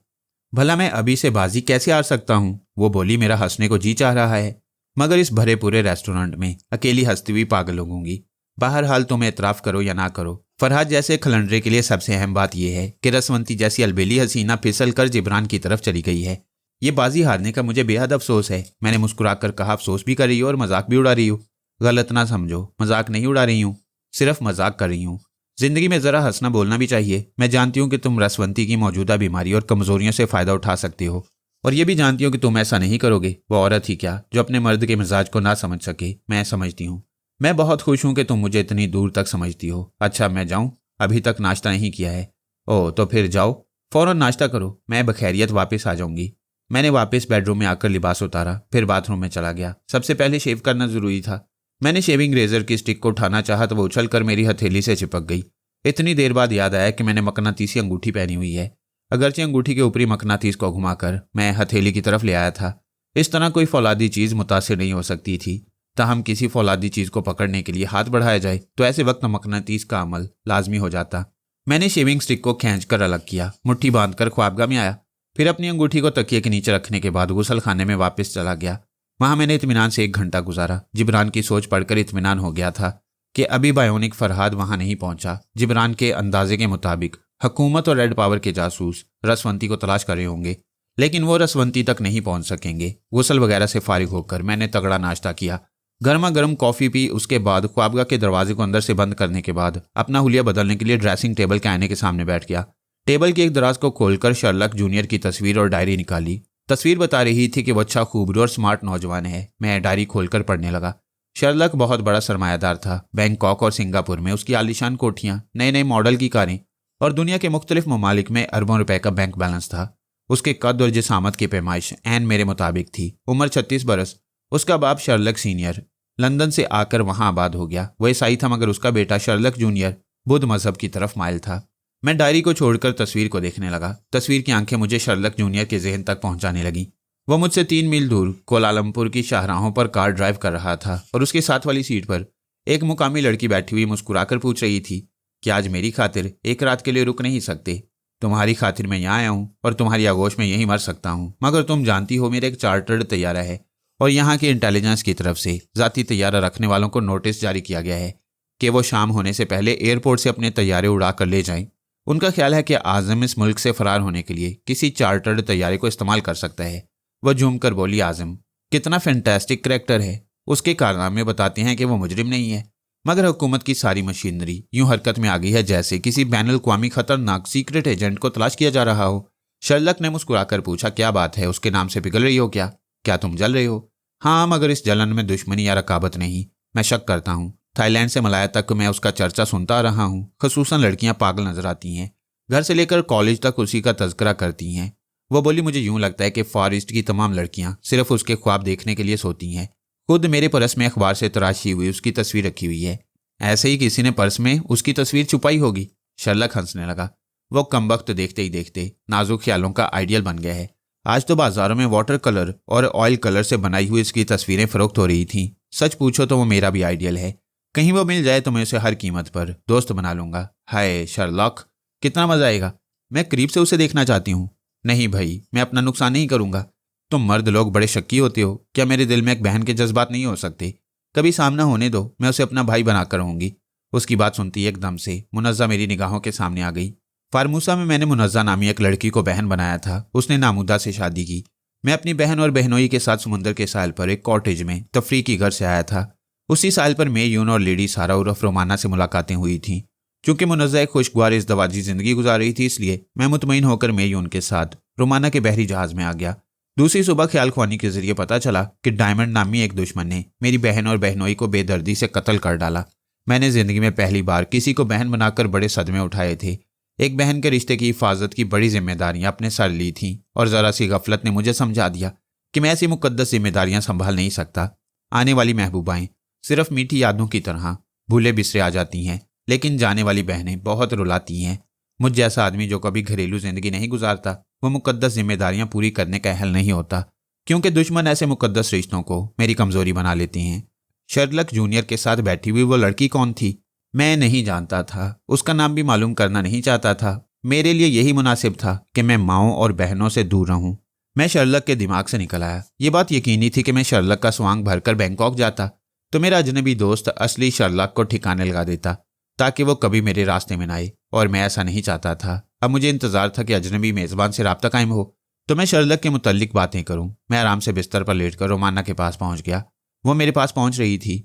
भला मैं अभी से बाजी कैसे हार सकता हूँ? वो बोली, मेरा हंसने को जी चाह रहा है, मगर इस भरे पूरे रेस्टोरेंट में अकेली हंसती हुई पागल होंगी। बहरहाल तुम एतराफ़ करो या ना करो, फरहाद जैसे खलंडरे के लिए सबसे अहम बात यह है कि रसवंती जैसी अलबेली हसीना फिसल कर जिब्रान की तरफ चली गई है। ये बाजी हारने का मुझे बेहद अफसोस है। मैंने मुस्कुराकर कहा, अफसोस भी कर रही हो और मजाक भी उड़ा रही हो। गलत ना समझो, मजाक नहीं उड़ा रही हूँ, सिर्फ मजाक कर रही हूँ। जिंदगी में ज़रा हंसना बोलना भी चाहिए। मैं जानती हूँ कि तुम रसवंती की मौजूदा बीमारी और कमजोरियों से फ़ायदा उठा सकते हो, और ये भी जानती हूँ कि तुम ऐसा नहीं करोगे। वो औरत ही क्या जो अपने मर्द के मिजाज को ना समझ सके। मैं समझती हूँ। मैं बहुत खुश हूँ कि तुम मुझे इतनी दूर तक समझती हो। अच्छा, मैं जाऊँ? अभी तक नाश्ता नहीं किया है। ओह, तो फिर जाओ, फ़ौरन नाश्ता करो, मैं बखैरियत वापस आ जाऊँगी। मैंने वापस बेडरूम में आकर लिबास उतारा, फिर बाथरूम में चला गया। सबसे पहले शेव करना ज़रूरी था। मैंने शेविंग रेजर की स्टिक को उठाना चाहा तो वो उछल कर मेरी हथेली से चिपक गई। इतनी देर बाद याद आया कि मैंने मकनातीसी अंगूठी पहनी हुई है। अगरचे अंगूठी के ऊपरी मकनातीस को घुमाकर मैं हथेली की तरफ ले आया था। इस तरह कोई फौलादी चीज़ मुतासिर नहीं हो सकती थी। ताहम किसी फौलादी चीज़ को पकड़ने के लिए हाथ बढ़ाया जाए तो ऐसे वक्त मकनातीस का अमल लाजमी हो जाता। मैंने शेविंग स्टिक को खींच कर अलग किया, मुट्ठी बांधकर ख्वाबगाह में आया। फिर अपनी अंगूठी को तकिए के नीचे रखने के बाद गुसल खाने में वापस चला गया। वहां मैंने इत्मीनान से 1 घंटा गुजारा। जिब्रान की सोच पढ़कर इत्मीनान हो गया था कि अभी बायोनिक फरहाद वहां नहीं पहुंचा। जिब्रान के अंदाजे के मुताबिक हुकूमत और रेड पावर के जासूस रसवंती को तलाश कर रहे होंगे, लेकिन वो रसवंती तक नहीं पहुंच सकेंगे। गुसल वगैरह से फारिग होकर मैंने तगड़ा नाश्ता किया, गर्मा गर्म कॉफ़ी पी। उसके बाद ख्वाबगाह के दरवाजे को अंदर से बंद करने के बाद अपना हुलिया बदलने के लिए ड्रेसिंग टेबल के आईने के सामने बैठ गया। टेबल के एक दराज को खोलकर शर्लक जूनियर की तस्वीर और डायरी निकाली। तस्वीर बता रही थी कि वो अच्छा, खूबसूरत और स्मार्ट नौजवान है। मैं डायरी खोलकर पढ़ने लगा। शर्लक बहुत बड़ा सरमायादार था। बैंकॉक और सिंगापुर में उसकी आलीशान कोठियां, नए नए मॉडल की कारें और दुनिया के मुख्तलिफ ममालिक में अरबों रुपए का बैंक बैलेंस था। उसके कद और जिसामत की पैमाइश ऐन मेरे मुताबिक थी। उम्र 36 बरस। उसका बाप शर्लक सीनियर लंदन से आकर वहां आबाद हो गया। वह ईसाई था, मगर उसका बेटा शर्लक जूनियर बुद्ध मजहब की तरफ माइल था। मैं डायरी को छोड़कर तस्वीर को देखने लगा। तस्वीर की आंखें मुझे शर्लक जूनियर के जहन तक पहुंचाने लगी। वह मुझसे 3 मील दूर कोलालमपुर की शाहराहों पर कार ड्राइव कर रहा था और उसके साथ वाली सीट पर एक मुकामी लड़की बैठी हुई मुस्कुराकर पूछ रही थी कि आज मेरी खातिर एक रात के लिए रुक नहीं सकते? तुम्हारी खातिर मैं यहाँ आया हूँ और तुम्हारी आगोश में यहीं मर सकता हूँ, मगर तुम जानती हो मेरा एक चार्टर्ड तैयारा है और यहाँ के इंटेलिजेंस की तरफ से जाती तैयारा रखने वालों को नोटिस जारी किया गया है कि वो शाम होने से पहले एयरपोर्ट से अपने तैयारे उड़ा कर ले जाएं। उनका ख्याल है कि आज़म इस मुल्क से फरार होने के लिए किसी चार्टर्ड तैयारे को इस्तेमाल कर सकता है। वह झूमकर बोली, आज़म कितना फैंटास्टिक करैक्टर है। उसके कारनामे बताते हैं कि वो मुजरिम नहीं है, मगर हुकूमत की सारी मशीनरी यूं हरकत में आ गई है जैसे किसी बैनुल-अक़वामी खतरनाक सीक्रेट एजेंट को तलाश किया जा रहा हो। शर्लक ने मुस्कुराकर पूछा, क्या बात है? उसके नाम से पिघल रही हो क्या? क्या तुम जल रहे हो? हाँ, मगर इस जलन में दुश्मनी या रकाबत नहीं। मैं शक करता हूँ। थाईलैंड से मलाया तक मैं उसका चर्चा सुनता रहा हूँ। खसूसन लड़कियां पागल नजर आती हैं, घर से लेकर कॉलेज तक उसी का तज़किरा करती हैं। वो बोली, मुझे यूं लगता है कि फार ईस्ट की तमाम लड़कियां सिर्फ उसके ख्वाब देखने के लिए सोती हैं। खुद मेरे पर्स में अखबार से तराशी हुई उसकी तस्वीर रखी हुई है। ऐसे ही किसी ने पर्स में उसकी तस्वीर छुपाई होगी। शर्लक हंसने लगा। वो कमबख्त देखते ही देखते नाजुक ख्यालों का आइडियल बन गया है। आज तो बाजारों में वाटर कलर और ऑयल कलर से बनाई हुई इसकी तस्वीरें फरोख्त हो रही थीं। सच पूछो तो वो मेरा भी आइडियल है। कहीं वो मिल जाए तो मैं उसे हर कीमत पर दोस्त बना लूंगा। हाय शर्लॉक, कितना मजा आएगा। मैं करीब से उसे देखना चाहती हूँ। नहीं भाई, मैं अपना नुकसान नहीं करूंगा। तुम मर्द लोग बड़े शक्की होते हो। क्या मेरे दिल में एक बहन के जज्बात नहीं हो सकते? कभी सामना होने दो, मैं उसे अपना भाई बनाकर रहूंगी। उसकी बात सुनती एकदम से मुनज़्ज़ा मेरी निगाहों के सामने आ गई। फार्मूसा में मैंने मुनज़्ज़ा नामी एक लड़की को बहन बनाया था। उसने नामुदा से शादी की। मैं अपनी बहन और बहनोई के साथ समुंदर के साहिल पर एक कॉटेज में तफरीह की घर से आया था। उसी साहिल पर मे यून और लेडी सारा उर्फ रोमाना से मुलाकातें हुई थीं। चूंकि मुनज़्ज़ा एक खुशगवार इज़्दवाजी जिंदगी गुजार रही थी, इसलिए मैं मुतमईन होकर मे यून के साथ रोमाना के बहरी जहाज में आ गया। दूसरी सुबह ख्याल ख्वानी के जरिए पता चला कि डायमंड नामी एक दुश्मन ने मेरी बहन और बहनोई को बेदर्दी से कत्ल कर डाला। मैंने जिंदगी में पहली बार किसी को बहन बनाकर बड़े सदमे उठाए थे। एक बहन के रिश्ते की हिफाजत की बड़ी जिम्मेदारियां अपने सर ली थीं और जरा सी गफलत ने मुझे समझा दिया कि मैं ऐसी मुकद्दस जिम्मेदारियां संभाल नहीं सकता। आने वाली महबूबाएं सिर्फ मीठी यादों की तरह भूले बिसरे आ जाती हैं, लेकिन जाने वाली बहनें बहुत रुलाती हैं। मुझ जैसा आदमी जो कभी घरेलू जिंदगी नहीं गुजारता, वो मुकद्दस जिम्मेदारियां पूरी करने का अहल नहीं होता, क्योंकि दुश्मन ऐसे मुकद्दस रिश्तों को मेरी कमजोरी बना लेते हैं। शर्लक जूनियर के साथ बैठी हुई वो लड़की कौन थी? मैं नहीं जानता था। उसका नाम भी मालूम करना नहीं चाहता था। मेरे लिए यही मुनासिब था कि मैं माओं और बहनों से दूर रहूं। मैं शर्लक के दिमाग से निकल आया। ये बात यकीनी थी कि मैं शर्लक का स्वांग भरकर बैंकॉक जाता तो मेरा अजनबी दोस्त असली शर्लक को ठिकाने लगा देता, ताकि वो कभी मेरे रास्ते में ना आए, और मैं ऐसा नहीं चाहता था। अब मुझे इंतजार था कि अजनबी मेज़बान से राब्ता कायम हो तो मैं शर्लक के मुतल्लिक बातें करूं। मैं आराम से बिस्तर पर लेटकर रोमाना के पास पहुंच गया। वो मेरे पास पहुंच रही थी।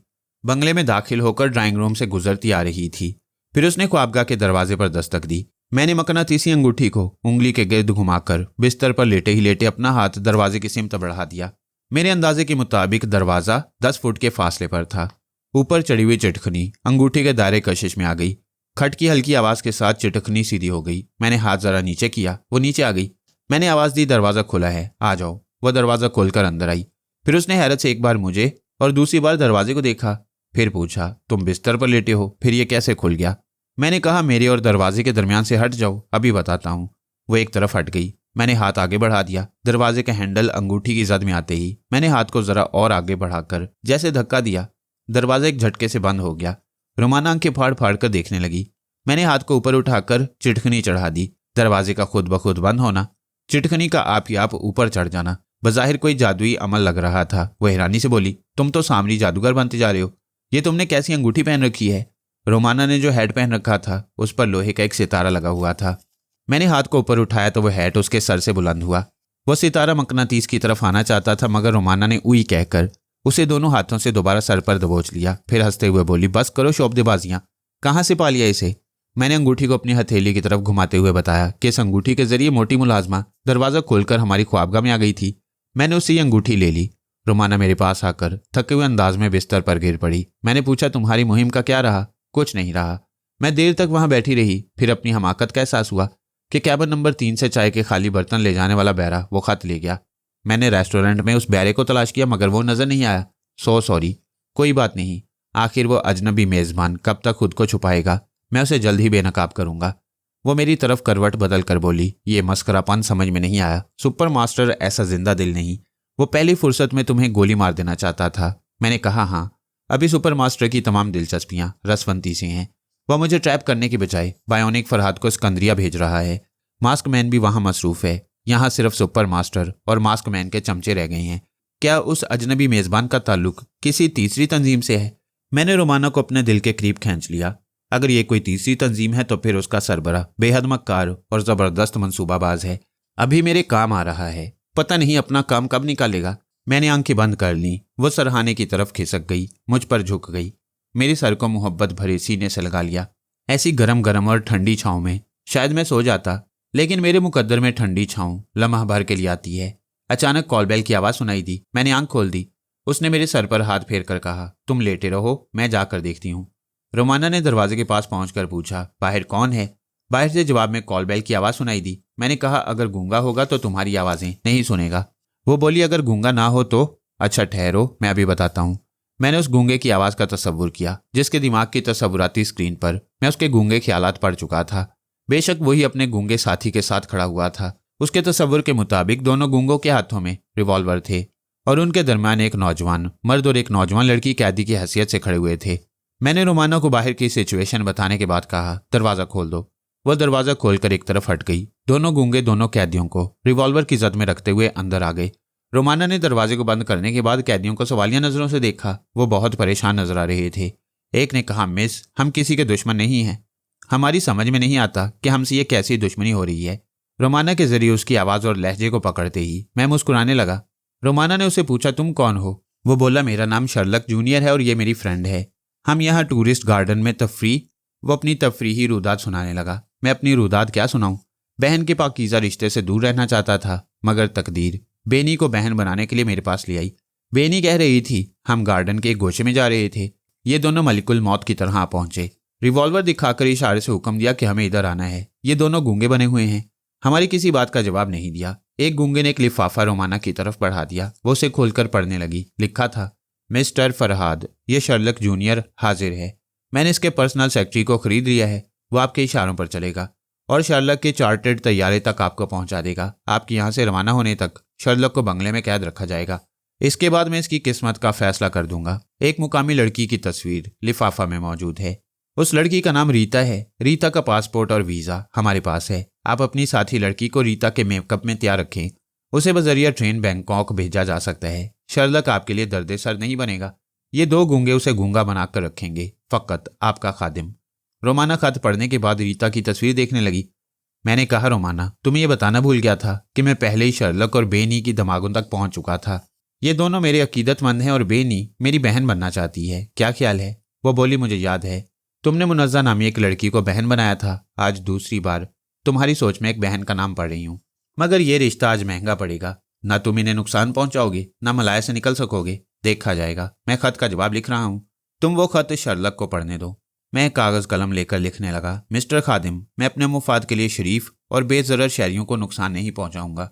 बंगले में दाखिल होकर ड्राइंग रूम से गुजरती आ रही थी। फिर उसने ख्वाबगाह के दरवाजे पर दस्तक दी। मैंने मकनातीसी अंगूठी को उंगली के गिर्द घुमाकर बिस्तर पर लेटे ही लेटे अपना हाथ दरवाजे की सिमत बढ़ा दिया। मेरे अंदाजे के मुताबिक दरवाजा 10 फुट के फासले पर था। ऊपर चढ़ी हुई चिटखनी अंगूठी के दायरे कशिश में आ गई। खट की हल्की आवाज के साथ चिटखनी सीधी हो गई। मैंने हाथ जरा नीचे किया, वो नीचे आ गई। मैंने आवाज दी, दरवाजा खुला है, आ जाओ। वह दरवाजा खोलकर अंदर आई। फिर उसने हैरत से एक बार मुझे और दूसरी बार दरवाजे को देखा। फिर पूछा, तुम बिस्तर पर लेटे हो, फिर ये कैसे खुल गया? मैंने कहा, मेरे और दरवाजे के दरमियान से हट जाओ, अभी बताता हूँ। वो एक तरफ हट गई। मैंने हाथ आगे बढ़ा दिया। दरवाजे का हैंडल अंगूठी की जद में आते ही मैंने हाथ को जरा और आगे बढ़ाकर जैसे धक्का दिया। दरवाजा एक झटके से बंद हो गया। रोमाना आंखें फाड़ फाड़ कर देखने लगी। मैंने हाथ को ऊपर उठाकर चिटखनी चढ़ा दी। दरवाजे का खुद ब खुद बंद होना, चिटखनी का आप ही आप ऊपर चढ़ जाना बज़ाहिर कोई जादुई अमल लग रहा था। वह हैरानी से बोली, तुम तो सामरी जादूगर बनते जा रहे हो। ये तुमने कैसी अंगूठी पहन रखी है? रोमाना ने जो हैट पहन रखा था उस पर लोहे का एक सितारा लगा हुआ था। मैंने हाथ को ऊपर उठाया तो वह हैट उसके सर से बुलंद हुआ। वह सितारा मकनातीस की तरफ आना चाहता था, मगर रोमाना ने उई कहकर उसे दोनों हाथों से दोबारा सर पर दबोच लिया। फिर हंसते हुए बोली, बस करो शोबदेबाजियां, कहाँ से पा लिया इसे? मैंने अंगूठी को अपनी हथेली की तरफ घुमाते हुए बताया कि इस अंगूठी के जरिए मोटी मुलाजमा दरवाजा खोलकर हमारी ख्वाबगाह में आ गई थी। मैंने उससे अंगूठी ले ली। रोमाना मेरे पास आकर थके हुए अंदाज में बिस्तर पर गिर पड़ी। मैंने पूछा, तुम्हारी मुहिम का क्या रहा? कुछ नहीं रहा। मैं देर तक वहां बैठी रही। फिर अपनी हमाकत का एहसास हुआ कि कैबिन नंबर 3 से चाय के खाली बर्तन ले जाने वाला बैरा वो खत ले गया। मैंने रेस्टोरेंट में उस बैरे को तलाश किया मगर वो नजर नहीं आया। सॉरी। कोई बात नहीं, आखिर वो अजनबी मेजबान कब तक खुद को छुपाएगा, मैं उसे जल्द ही बेनकाब करूंगा। वो मेरी तरफ करवट बदल कर बोली, ये मस्करापन समझ में नहीं आया। सुपर मास्टर ऐसा जिंदा दिल नहीं, वो पहली फुर्सत में तुम्हें गोली मार देना चाहता था। मैंने कहा हाँ, अभी सुपर मास्टर की तमाम दिलचस्पियां रसवंती सी हैं। वह मुझे ट्रैप करने की बजाय बायोनिक फरहाद को सिकंदरिया भेज रहा है। मास्क मैन भी वहां मसरूफ है। यहाँ सिर्फ सुपर मास्टर और मास्क मैन के चमचे रह गए हैं। क्या उस अजनबी मेजबान का ताल्लुक किसी तीसरी तंजीम से है? मैंने रोमाना को अपने दिल के करीब खींच लिया। अगर ये कोई तीसरी तंजीम है तो फिर उसका सरबरा बेहद मक्कार और जबरदस्त मंसूबाबाज है। अभी मेरे काम आ रहा है, पता नहीं अपना काम कब निकालेगा। मैंने आंखें बंद कर ली। वो सरहाने की तरफ खिसक गई, मुझ पर झुक गई, मेरे सर को मोहब्बत भरे सीने से लगा लिया। ऐसी गरम गरम और ठंडी छाँव में शायद मैं सो जाता, लेकिन मेरे मुकद्दर में ठंडी छाँव लम्हा भर के लिए आती है। अचानक कॉल बेल की आवाज़ सुनाई दी। मैंने आंख खोल दी। उसने मेरे सर पर हाथ फेर कर कहा, तुम लेटे रहो, मैं जाकर देखती हूँ। रोमाना ने दरवाजे के पास पहुंचकर पूछा, बाहर कौन है? बाहर से जवाब में कॉल बेल की आवाज़ सुनाई दी। मैंने कहा, अगर गूंगा होगा तो तुम्हारी आवाज़ें नहीं सुनेगा। वो बोली, अगर गूंगा ना हो तो? अच्छा ठहरो, मैं अभी बताता हूँ। मैंने उस गूंगे की आवाज़ का तसव्वुर किया जिसके दिमाग की तसव्वुराती स्क्रीन पर मैं उसके गूंगे ख्यालात पढ़ चुका था। बेशक वही अपने गूंगे साथी के साथ खड़ा हुआ था। उसके तसव्वुर के मुताबिक दोनों गूंगों के हाथों में रिवॉल्वर थे और उनके दरमियान एक नौजवान मर्द और एक नौजवान लड़की कैदी की हैसियत से खड़े हुए थे। मैंने रोमाना को बाहर की सिचुएशन बताने के बाद कहा, दरवाज़ा खोल दो। वह दरवाज़ा खोलकर एक तरफ हट गई। दोनों गूंगे दोनों कैदियों को रिवॉल्वर की जद में रखते हुए अंदर आ गए। रोमाना ने दरवाजे को बंद करने के बाद कैदियों को सवालिया नजरों से देखा। वो बहुत परेशान नजर आ रहे थे। एक ने कहा, मिस, हम किसी के दुश्मन नहीं हैं। हमारी समझ में नहीं आता कि हमसे ये कैसी दुश्मनी हो रही है। रोमाना के जरिए उसकी आवाज़ और लहजे को पकड़ते ही मैं मुस्कुराने लगा। रोमाना ने उसे पूछा, तुम कौन हो? वो बोला, मेरा नाम शर्लक जूनियर है और ये मेरी फ्रेंड है। हम यहाँ टूरिस्ट गार्डन में तफरी। वो अपनी तफरीही रुदात सुनाने लगा। मैं अपनी रुदात क्या सुनाऊं? बहन के पाकीज़ा रिश्ते से दूर रहना चाहता था मगर तकदीर बेनी को बहन बनाने के लिए मेरे पास ले आई। बेनी कह रही थी, हम गार्डन के एक गोशे में जा रहे थे। ये दोनों मलिकुल मौत की तरह आ पहुंचे। रिवॉल्वर दिखाकर इशारे से हुक्म दिया कि हमें इधर आना है। ये दोनों गूंगे बने हुए हैं। हमारी किसी बात का जवाब नहीं दिया। एक गूंगे ने एक लिफाफा रोमाना की तरफ बढ़ा दिया। वो उसे खोलकर पढ़ने लगी। लिखा था, मिस्टर फरहाद, ये शर्लक जूनियर हाजिर है। मैंने इसके पर्सनल सेक्रेटरी को खरीद लिया है। वो आपके इशारों पर चलेगा और शर्लक के चार्टर्ड तैयारे तक आपको पहुंचा देगा। आपके यहाँ से रवाना होने तक शर्लक को बंगले में कैद रखा जाएगा। इसके बाद मैं इसकी किस्मत का फैसला कर दूंगा। एक मुकामी लड़की की तस्वीर लिफाफा में मौजूद है। उस लड़की का नाम रीता है। रीता का पासपोर्ट और वीज़ा हमारे पास है। आप अपनी साथी लड़की को रीता के मेकअप में तैयार रखें। उसे बजरिया ट्रेन बैंकॉक भेजा जा सकता है। शर्लक आपके लिए दर्द सर नहीं बनेगा। ये दो गूंगे उसे गूंगा बनाकर रखेंगे। फ़कत आपका खादिम। रोमाना खत पढ़ने के बाद रीता की तस्वीर देखने लगी। मैंने कहा, रोमाना, तुम्हें यह बताना भूल गया था कि मैं पहले ही शर्लक और बेनी की दिमागों तक पहुंच चुका था। ये दोनों मेरे अकीदतमंद हैं और बेनी मेरी बहन बनना चाहती है। क्या ख्याल है? वो बोली, मुझे याद है, तुमने मुनज़्ज़ा नामी एक लड़की को बहन बनाया था। आज दूसरी बार तुम्हारी सोच में एक बहन का नाम पढ़ रही हूँ। मगर ये रिश्ता आज महंगा पड़ेगा। ना तुम इन्हें नुकसान पहुंचाओगे, ना मलाया से निकल सकोगे। देखा जाएगा। मैं खत का जवाब लिख रहा हूँ। तुम वो खत शर्लक को पढ़ने दो। मैं कागज़ कलम लेकर लिखने लगा। मिस्टर खादिम, मैं अपने मुफाद के लिए शरीफ और बेज़रर शहरियों को नुकसान नहीं पहुंचाऊंगा।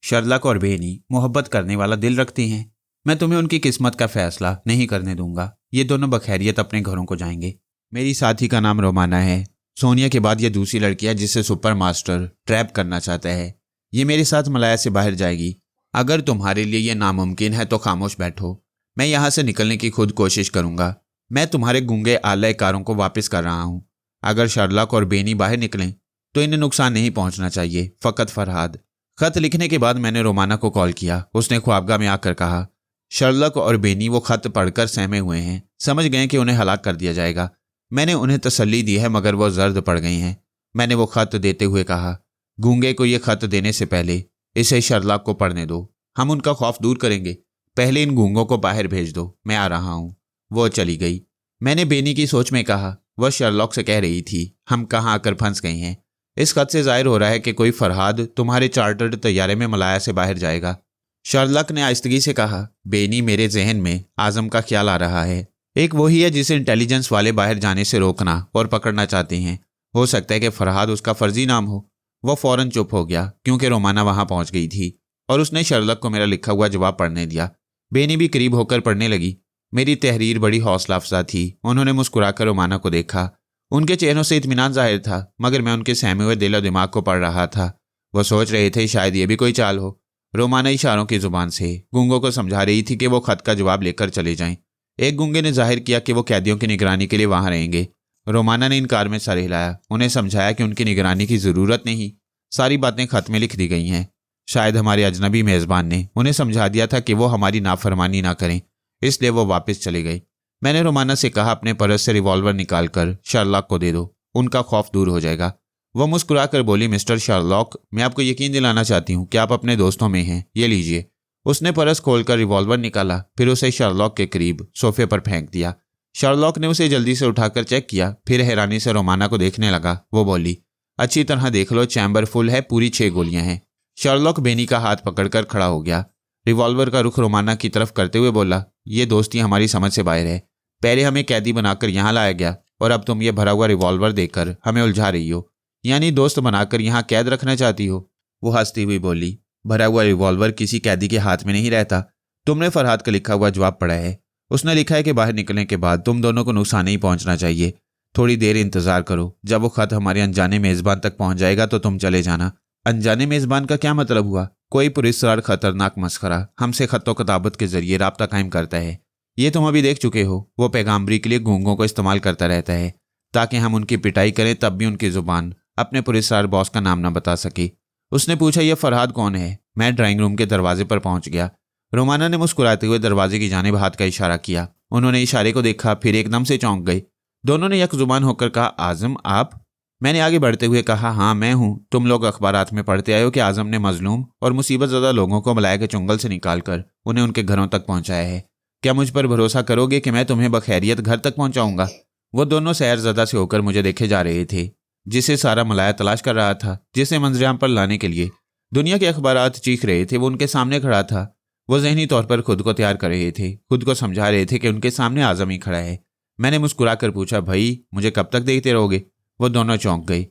शर्लक और बेनी मोहब्बत करने वाला दिल रखती हैं। मैं तुम्हें उनकी किस्मत का फैसला नहीं करने दूंगा। ये दोनों बखैरियत अपने घरों को जाएंगे। मेरी साथी का नाम रोमाना है। सोनिया के बाद ये दूसरी लड़की है जिसे सुपर मास्टर ट्रैप करना चाहता है। ये मेरे साथ मलाया से बाहर जाएगी। अगर तुम्हारे लिए ये नामुमकिन है तो खामोश बैठो। मैं यहाँ से निकलने की खुद कोशिश करूँगा। मैं तुम्हारे गूंगे आलयकारों को वापस कर रहा हूँ। अगर शर्लक और बेनी बाहर निकलें तो इन्हें नुकसान नहीं पहुँचना चाहिए। फ़कत फरहाद। खत लिखने के बाद मैंने रोमाना को कॉल किया। उसने ख्वाबगाह में आकर कहा, शर्लक और बेनी वो खत पढ़कर सहमे हुए हैं। समझ गए कि उन्हें हलाक कर दिया जाएगा। मैंने उन्हें तसल्ली दी है मगर वो जर्द पड़ गई हैं। मैंने वो खत देते हुए कहा, गूंगे को ये खत देने से पहले इसे शर्लक को पढ़ने दो। हम उनका खौफ दूर करेंगे। पहले इन गूंगों को बाहर भेज दो। मैं आ रहा हूँ। वो चली गई। मैंने बेनी की सोच में कहा, वह शर्लक से कह रही थी, हम कहाँ आकर फंस गए हैं। इस खत से जाहिर हो रहा है कि कोई फरहाद तुम्हारे चार्टर्ड तैयारे में मलाया से बाहर जाएगा। शर्लक ने आहिस्तगी से कहा, बेनी, मेरे जहन में आज़म का ख्याल आ रहा है। एक वही है जिसे इंटेलिजेंस वाले बाहर जाने से रोकना और पकड़ना चाहते हैं। हो सकता है कि फरहाद उसका फर्जी नाम हो। वह फौरन चुप हो गया क्योंकि रोमाना वहां पहुंच गई थी और उसने शर्लक को मेरा लिखा हुआ जवाब पढ़ने दिया। बेनी भी करीब होकर पढ़ने लगी। मेरी तहरीर बड़ी हौसला अफजा थी। उन्होंने मुस्कुराकर रोमाना को देखा। उनके चेहरों से इत्मीनान जाहिर था, मगर मैं उनके सहमे हुए दिल और दिमाग को पढ़ रहा था। वो सोच रहे थे शायद ये भी कोई चाल हो। रोमाना इशारों की जुबान से गूंगों को समझा रही थी कि वो खत का जवाब लेकर चले जाएं। एक गूंगे ने जाहिर किया कि वो कैदियों की निगरानी के लिए वहां रहेंगे। रोमाना ने इनकार में सर हिलाया, उन्हें समझाया कि उनकी निगरानी की जरूरत नहीं, सारी बातें खत में लिख दी गई हैं। शायद हमारे अजनबी मेज़बान ने उन्हें समझा दिया था कि वो हमारी नाफरमानी ना करें, इसलिए वो वापस चले गए। मैंने रोमाना से कहा अपने पर्स से रिवॉल्वर निकालकर शार्लॉक को दे दो, उनका खौफ दूर हो जाएगा। वह मुस्कुराकर बोली, मिस्टर शार्लॉक, मैं आपको यकीन दिलाना चाहती हूँ कि आप अपने दोस्तों में हैं, ये लीजिए। उसने पर्स खोलकर रिवॉल्वर निकाला, फिर उसे शार्लॉक के करीब सोफे पर फेंक दिया। शार्लॉक ने उसे जल्दी से उठाकर चेक किया, फिर हैरानी से रोमाना को देखने लगा। वो बोली, अच्छी तरह देख लो, चैम्बर फुल है, पूरी 6 गोलियां हैं। शार्लॉक बेनी का हाथ पकड़कर खड़ा हो गया। रिवॉल्वर का रुख रोमाना की तरफ करते हुए बोला, ये दोस्ती हमारी समझ से बाहर है। पहले हमें कैदी बनाकर यहाँ लाया गया और अब तुम ये भरा हुआ रिवॉल्वर देकर हमें उलझा रही हो, यानी दोस्त बनाकर यहाँ कैद रखना चाहती हो। वो हंसती हुई बोली, भरा हुआ रिवॉल्वर किसी कैदी के हाथ में नहीं रहता। तुमने फरहाद का लिखा हुआ जवाब पढ़ा है। उसने लिखा है कि बाहर निकलने के बाद तुम दोनों को नुकसान नहीं पहुंचना चाहिए। थोड़ी देर इंतजार करो, जब वो खत हमारे अनजाने मेजबान तक पहुंच जाएगा तो तुम चले जाना। अनजाने मेजबान का क्या मतलब हुआ? कोई पुरस्कार खतरनाक मस्खरा हमसे खत्तो किताबत के जरिए राब्ता कायम करता है। ये तुम अभी देख चुके हो। वो पैगाम्बरी के लिए गूंगों को इस्तेमाल करता रहता है ताकि हम उनकी पिटाई करें, तब भी उनकी जुबान अपने पुरस्कार बॉस का नाम न बता सके। उसने पूछा, यह फरहाद कौन है? मैं ड्राइंग रूम के दरवाजे पर पहुंच गया। रोमाना ने मुस्कुराते हुए दरवाजे की जानिब हाथ का इशारा किया। उन्होंने इशारे को देखा, फिर एकदम से चौंक गए। दोनों ने यकजुबान होकर कहा, आजम आप? मैंने आगे बढ़ते हुए कहा, हाँ मैं हूं। तुम लोग अखबारात में पढ़ते आए हो कि आजम ने मजलूम और मुसीबत ज़दा लोगों को मलाया के चुंगल से निकालकर उन्हें उनके घरों तक पहुंचाया है। क्या मुझ पर भरोसा करोगे कि मैं तुम्हें बखैरियत घर तक पहुंचाऊंगा? वो दोनों सैरज़दा से होकर मुझे देखे जा रहे थे, जिसे सारा मलाया तलाश कर रहा था, जिसे मंजराम पर लाने के लिए दुनिया के अखबारात चीख रहे थे। वो उनके सामने खड़ा था। वो जहनी तौर पर खुद को तैयार कर रहे थे, खुद को समझा रहे थे कि उनके सामने आजम ही खड़ा है। मैंने मुस्कुराकर पूछा, भाई मुझे कब तक देखते रहोगे? वो दोनों चौंक गए।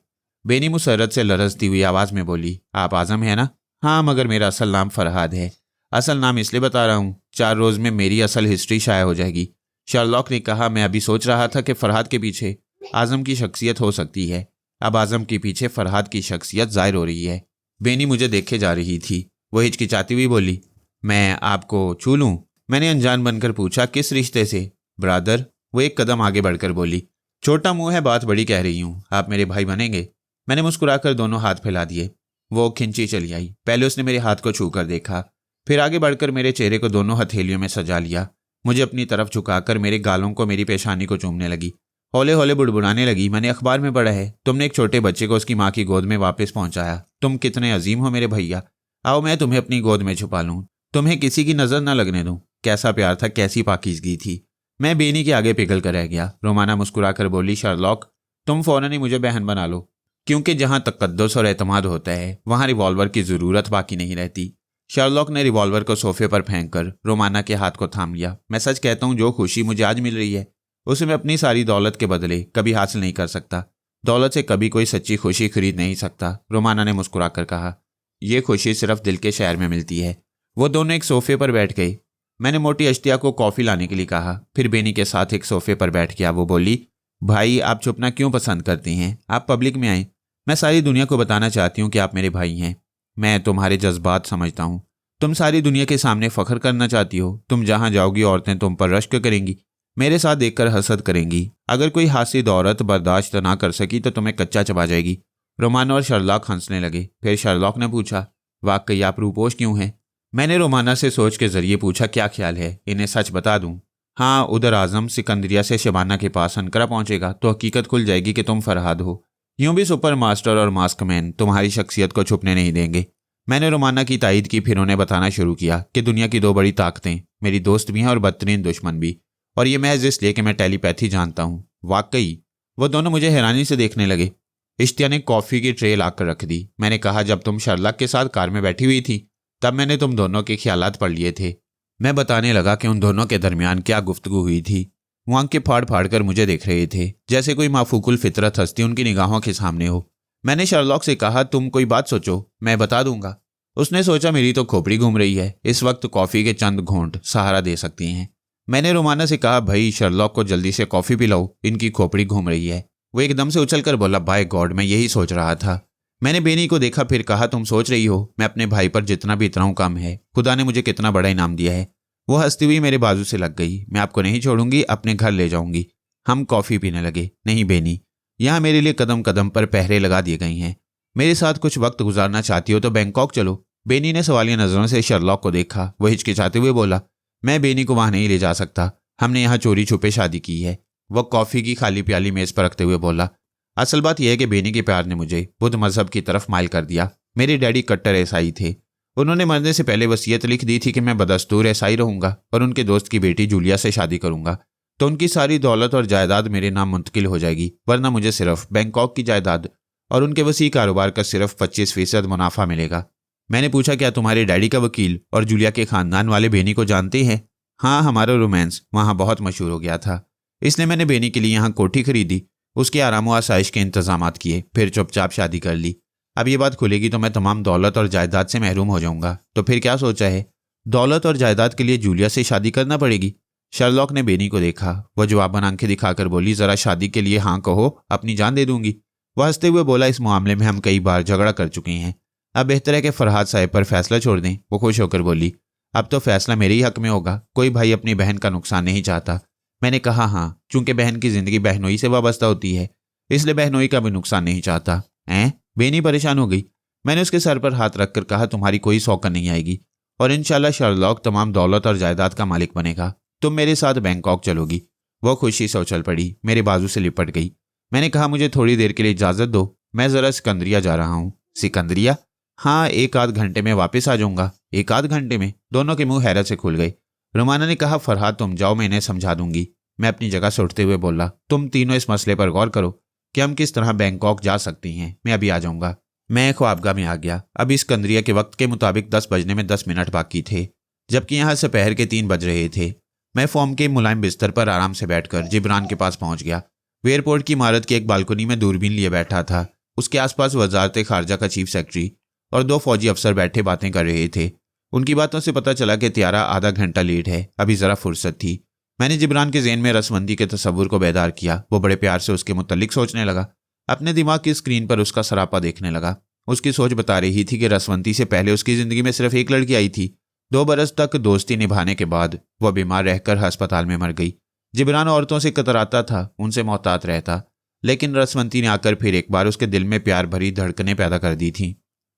बेनी मुसर्रत से लरजती हुई आवाज़ में बोली, आप आजम है ना? हाँ, मगर मेरा असल नाम फरहाद है। असल नाम इसलिए बता रहा हूँ, 4 रोज़ में मेरी असल हिस्ट्री शाया हो जाएगी। शार्लॉक ने कहा, मैं अभी सोच रहा था कि फरहाद के पीछे आजम की शख्सियत हो सकती है। अब आजम के पीछे फरहाद की शख्सियत जाहिर हो रही है। बेनी मुझे देखे जा रही थी। वो हिचकिचाती हुई बोली, मैं आपको छू लूँ? मैंने अनजान बनकर पूछा, किस रिश्ते से ब्रादर? वो एक कदम आगे बढ़कर बोली, छोटा मुंह है, बात बड़ी कह रही हूँ, आप मेरे भाई बनेंगे। मैंने मुस्कुराकर दोनों हाथ फैला दिए। वो खिंची चली आई। पहले उसने मेरे हाथ को छू कर देखा, फिर आगे बढ़कर मेरे चेहरे को दोनों हथेलियों में सजा लिया। मुझे अपनी तरफ झुकाकर मेरे गालों को, मेरी पेशानी को चूमने लगी। हौले हौले बुड़बुड़ाने लगी, मैंने अखबार में पढ़ा है, तुमने एक छोटे बच्चे को उसकी माँ की गोद में वापस पहुंचाया। तुम कितने अजीम हो मेरे भैया। आओ मैं तुम्हें अपनी गोद में छुपा लूँ, तुम्हें किसी की नजर न लगने दूं। कैसा प्यार था, कैसी पाकीज़गी थी। मैं बेनी के आगे पिघल कर रह गया। रोमाना मुस्कुराकर बोली, शार्लॉक तुम फौरन ही मुझे बहन बना लो, क्योंकि जहां तकद्दुस और एतमाद होता है वहां रिवॉल्वर की जरूरत बाकी नहीं रहती। शार्लॉक ने रिवॉल्वर को सोफे पर फेंककर रोमाना के हाथ को थाम लिया। मैं सच कहता हूं, जो खुशी मुझे आज मिल रही है उसे मैं अपनी सारी दौलत के बदले कभी हासिल नहीं कर सकता। दौलत से कभी कोई सच्ची खुशी खरीद नहीं सकता। रोमाना ने मुस्कुराकर कहा, यह खुशी सिर्फ दिल के शहर में मिलती है। वो दोनों एक सोफे पर बैठ गए। मैंने मोटी अश्तिया को कॉफ़ी लाने के लिए कहा, फिर बेनी के साथ एक सोफे पर बैठ गया। वो बोली, भाई आप छुपना क्यों पसंद करती हैं? आप पब्लिक में आए। मैं सारी दुनिया को बताना चाहती हूँ कि आप मेरे भाई हैं। मैं तुम्हारे जज्बात समझता हूँ। तुम सारी दुनिया के सामने फख्र करना चाहती हो। तुम जहाँ जाओगी औरतें तुम पर रश्क करेंगी, मेरे साथ देखकर हसद करेंगी। अगर कोई हासिद औरत बर्दाश्त ना कर सकी तो तुम्हें कच्चा चबा जाएगी। रोमाना और शार्लॉक हंसने लगे। फिर शार्लॉक ने पूछा, वाकई आप रूपोश क्यों हैं? मैंने रोमाना से सोच के जरिए पूछा, क्या ख्याल है, इन्हें सच बता दूं? हाँ, उधर आजम सिकंदरिया से शबाना के पास अनकरा पहुंचेगा तो हकीकत खुल जाएगी कि तुम फरहाद हो। यूं भी सुपर मास्टर और मास्कमैन तुम्हारी शख्सियत को छुपने नहीं देंगे। मैंने रोमाना की तायद की, फिर उन्हें बताना शुरू किया कि दुनिया की 2 बड़ी ताकतें मेरी दोस्त भी हैं और बदतरीन दुश्मन भी, और ये महज इसलिए कि मैं टेलीपैथी जानता हूँ। वाकई? वो दोनों मुझे हैरानी से देखने लगे। इश्तिया ने कॉफ़ी की ट्रे लाकर रख दी। मैंने कहा, जब तुम शार्लॉक के साथ कार में बैठी हुई थी तब मैंने तुम दोनों के ख्यालात पढ़ लिए थे। मैं बताने लगा कि उन दोनों के दरमियान क्या गुफ्तगू हुई थी। वो आंखें फाड़ फाड़ कर मुझे देख रहे थे, जैसे कोई माफूकुल फितरत हस्ती उनकी निगाहों के सामने हो। मैंने शर्लॉक से कहा, तुम कोई बात सोचो, मैं बता दूंगा। उसने सोचा मेरी तो खोपड़ी घूम रही है, इस वक्त कॉफी के चंद घूंट सहारा दे सकती हैं। मैंने रोमाना से कहा, भाई शर्लॉक को जल्दी से कॉफी पिलाओ, इनकी खोपड़ी घूम रही है। वो एकदम से उछलकर बोला, बाय गॉड, मैं यही सोच रहा था। मैंने बेनी को देखा, फिर कहा, तुम सोच रही हो मैं अपने भाई पर जितना भी इतना हूं कम है, खुदा ने मुझे कितना बड़ा इनाम दिया है। वो हंसती हुई मेरे बाजू से लग गई। मैं आपको नहीं छोड़ूंगी, अपने घर ले जाऊंगी। हम कॉफी पीने लगे। नहीं बेनी, यहाँ मेरे लिए कदम कदम पर पहरे लगा दिए गए हैं। मेरे साथ कुछ वक्त गुजारना चाहती हो तो बैंकॉक चलो। बेनी ने सवालिया नजरों से शर्लॉक को देखा। वो हिचकिचाते हुए बोला, मैं बेनी को वहां नहीं ले जा सकता, हमने यहाँ चोरी छुपे शादी की है। वह कॉफी की खाली प्याली मेज पर रखते हुए बोला, असल बात यह है कि बेनी के प्यार ने मुझे बुद्ध मजहब की तरफ माइल कर दिया। मेरे डैडी कट्टर ईसाई थे। उन्होंने मरने से पहले वसीयत लिख दी थी कि मैं बदस्तूर ईसाई रहूंगा और उनके दोस्त की बेटी जूलिया से शादी करूंगा, तो उनकी सारी दौलत और जायदाद मेरे नाम मुंतकिल हो जाएगी, वरना मुझे सिर्फ बैंकॉक की जायदाद और उनके वसी कारोबार का सिर्फ 25% मुनाफा मिलेगा। मैंने पूछा, क्या तुम्हारे डैडी का वकील और जूलिया के खानदान वाले बेनी को जानते हैं? हाँ, हमारा रोमांस वहाँ बहुत मशहूर हो गया था, इसलिए मैंने बेनी के लिए यहाँ कोठी खरीदी, उसके आराम व आसाइश के इंतजामात किए, फिर चुपचाप शादी कर ली। अब ये बात खुलेगी तो मैं तमाम दौलत और जायदाद से महरूम हो जाऊंगा। तो फिर क्या सोचा है? दौलत और जायदाद के लिए जूलिया से शादी करना पड़ेगी। शर्लॉक ने बेनी को देखा। वह जवाबन आंखें दिखाकर बोली, जरा शादी के लिए हाँ कहो, अपनी जान दे दूंगी। वह हंसते हुए बोला, इस मामले में हम कई बार झगड़ा कर चुके हैं, अब बेहतर है कि फरहाद साहब पर फैसला छोड़ दें। वो खुश होकर बोली, अब तो फैसला मेरे ही हक में होगा, कोई भाई अपनी बहन का नुकसान नहीं चाहता। मैंने कहा, हाँ, चूंकि बहन की जिंदगी बहनोई से वाबस्ता होती है, इसलिए बहनोई का भी नुकसान नहीं चाहता। हैं? बेनी परेशान हो गई। मैंने उसके सर पर हाथ रखकर कहा, तुम्हारी कोई सौकन नहीं आएगी और इंशाल्लाह शर्लॉक तमाम दौलत और जायदाद का मालिक बनेगा। तुम मेरे साथ बैंकॉक चलोगी। वो खुशी से उछल पड़ी, मेरे बाजू से लिपट गई। मैंने कहा, मुझे थोड़ी देर के लिए इजाजत दो, मैं जरा सिकंदरिया जा रहा हूँ। सिकंदरिया? हाँ, 1 आध घंटे में वापस आ जाऊंगा। 1 आध घंटे में? दोनों के मुंह हैरत से खुल गए। रुमाना ने कहा, फरहाद तुम जाओ, मैं इन्हें समझा दूंगी। मैं अपनी जगह से उठते हुए बोला, तुम तीनों इस मसले पर गौर करो कि हम किस तरह बैंकॉक जा सकती हैं, मैं अभी आ जाऊंगा। मैं ख्वाबगाह में आ गया। अभी सिकंदरिया के वक्त के मुताबिक 10 बजने में 10 मिनट बाकी थे, जबकि यहाँ दोपहर के 3 बज रहे थे। मैं फोम के मुलायम बिस्तर पर आराम से बैठकर जिब्रान के पास पहुंच गया। वो एयरपोर्ट की इमारत की एक बालकनी में दूरबीन लिए बैठा था। उसके आसपास वजारत खारजा का चीफ सेक्रेटरी और 2 फौजी अफसर बैठे बातें कर रहे थे। उनकी बातों से पता चला कि त्यारा आधा घंटा लेट है, अभी जरा फुर्सत थी। मैंने जिब्रान के ज़हन में रसवंती के तस्वुर को बेदार किया। वो बड़े प्यार से उसके मुतल्लिक सोचने लगा। अपने दिमाग की स्क्रीन पर उसका सरापा देखने लगा। उसकी सोच बता रही थी कि रसवंती से पहले उसकी ज़िंदगी में सिर्फ एक लड़की आई थी। 2 बरस तक दोस्ती निभाने के बाद वह बीमार रहकर अस्पताल में मर गई। जिब्रान औरतों से कतराता था, उनसे मोहतात रहता, लेकिन रसवंती ने आकर फिर एक बार उसके दिल में प्यार भरी धड़कनें पैदा कर दी थीं।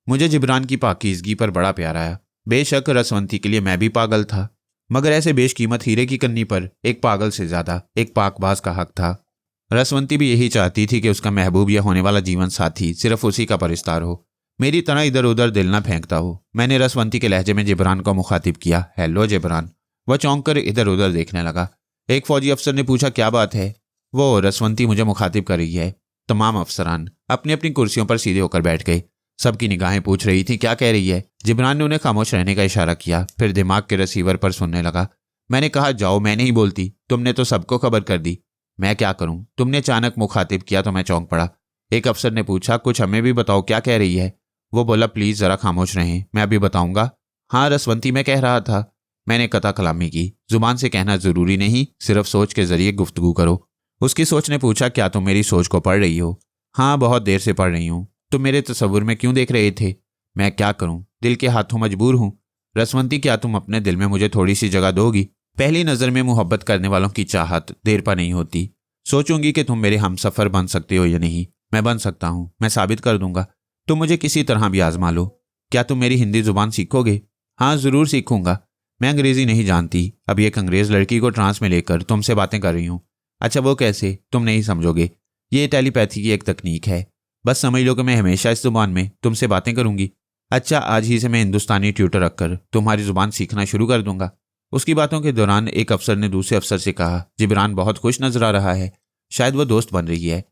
मुझे जिब्रान की पाकीज़गी पर बड़ा प्यार आया। बेशक रसवंती के लिए मैं भी पागल था, मगर ऐसे बेशकीमत हीरे की कन्नी पर एक पागल से ज्यादा एक पाकबाज का हक था। रसवंती भी यही चाहती थी कि उसका महबूब या होने वाला जीवन साथी सिर्फ उसी का परिस्तार हो, मेरी तरह इधर उधर दिल ना फेंकता हो। मैंने रसवंती के लहजे में जिब्रान को मुखातिब किया, हेलो जिब्रान। वह चौंक कर इधर उधर देखने लगा। एक फौजी अफसर ने पूछा, क्या बात है? वो रसवंती मुझे मुखातिब कर रही है। तमाम अफसरान अपनी अपनी कुर्सियों पर सीधे होकर बैठ गए। सबकी निगाहें पूछ रही थी, क्या कह रही है? जिब्रान ने उन्हें खामोश रहने का इशारा किया, फिर दिमाग के रिसीवर पर सुनने लगा। मैंने कहा, जाओ, मैं नहीं बोलती, तुमने तो सबको खबर कर दी। मैं क्या करूं? तुमने अचानक मुखातिब किया तो मैं चौंक पड़ा। एक अफसर ने पूछा, कुछ हमें भी बताओ, क्या कह रही है? वो बोला, प्लीज जरा खामोश रहें, मैं अभी बताऊंगा। हाँ रसवंती, मैं कह रहा था। मैंने कता कलामी की, जुबान से कहना जरूरी नहीं, सिर्फ सोच के जरिए गुफ्तगू करो। उसकी सोच ने पूछा, क्या तुम मेरी सोच को पढ़ रही हो? हाँ, बहुत देर से पढ़ रही हूँ। तुम मेरे तस्वुर में क्यों देख रहे थे? मैं क्या करूं, दिल के हाथों मजबूर हूं। रसवंती, क्या तुम अपने दिल में मुझे थोड़ी सी जगह दोगी? पहली नजर में मोहब्बत करने वालों की चाहत देर पा नहीं होती। सोचूंगी कि तुम मेरे हमसफर बन सकते हो या नहीं। मैं बन सकता हूं, मैं साबित कर दूंगा। तुम मुझे किसी तरह भी आजमा लो। क्या तुम मेरी हिंदी जुबान सीखोगे? हाँ, जरूर सीखूंगा। मैं अंग्रेजी नहीं जानती। अभी एक अंग्रेज लड़की को ट्रांस में लेकर तुमसे बातें कर रही हूँ। अच्छा, वो कैसे? तुम नहीं समझोगे। ये टेलीपैथी की एक तकनीक है। बस समझ लो कि मैं हमेशा इस जुबान में तुमसे बातें करूंगी। अच्छा, आज ही से मैं हिंदुस्तानी ट्यूटर रखकर तुम्हारी जुबान सीखना शुरू कर दूंगा। उसकी बातों के दौरान एक अफसर ने दूसरे अफसर से कहा, जिब्रान बहुत खुश नजर आ रहा है, शायद वो दोस्त बन रही है।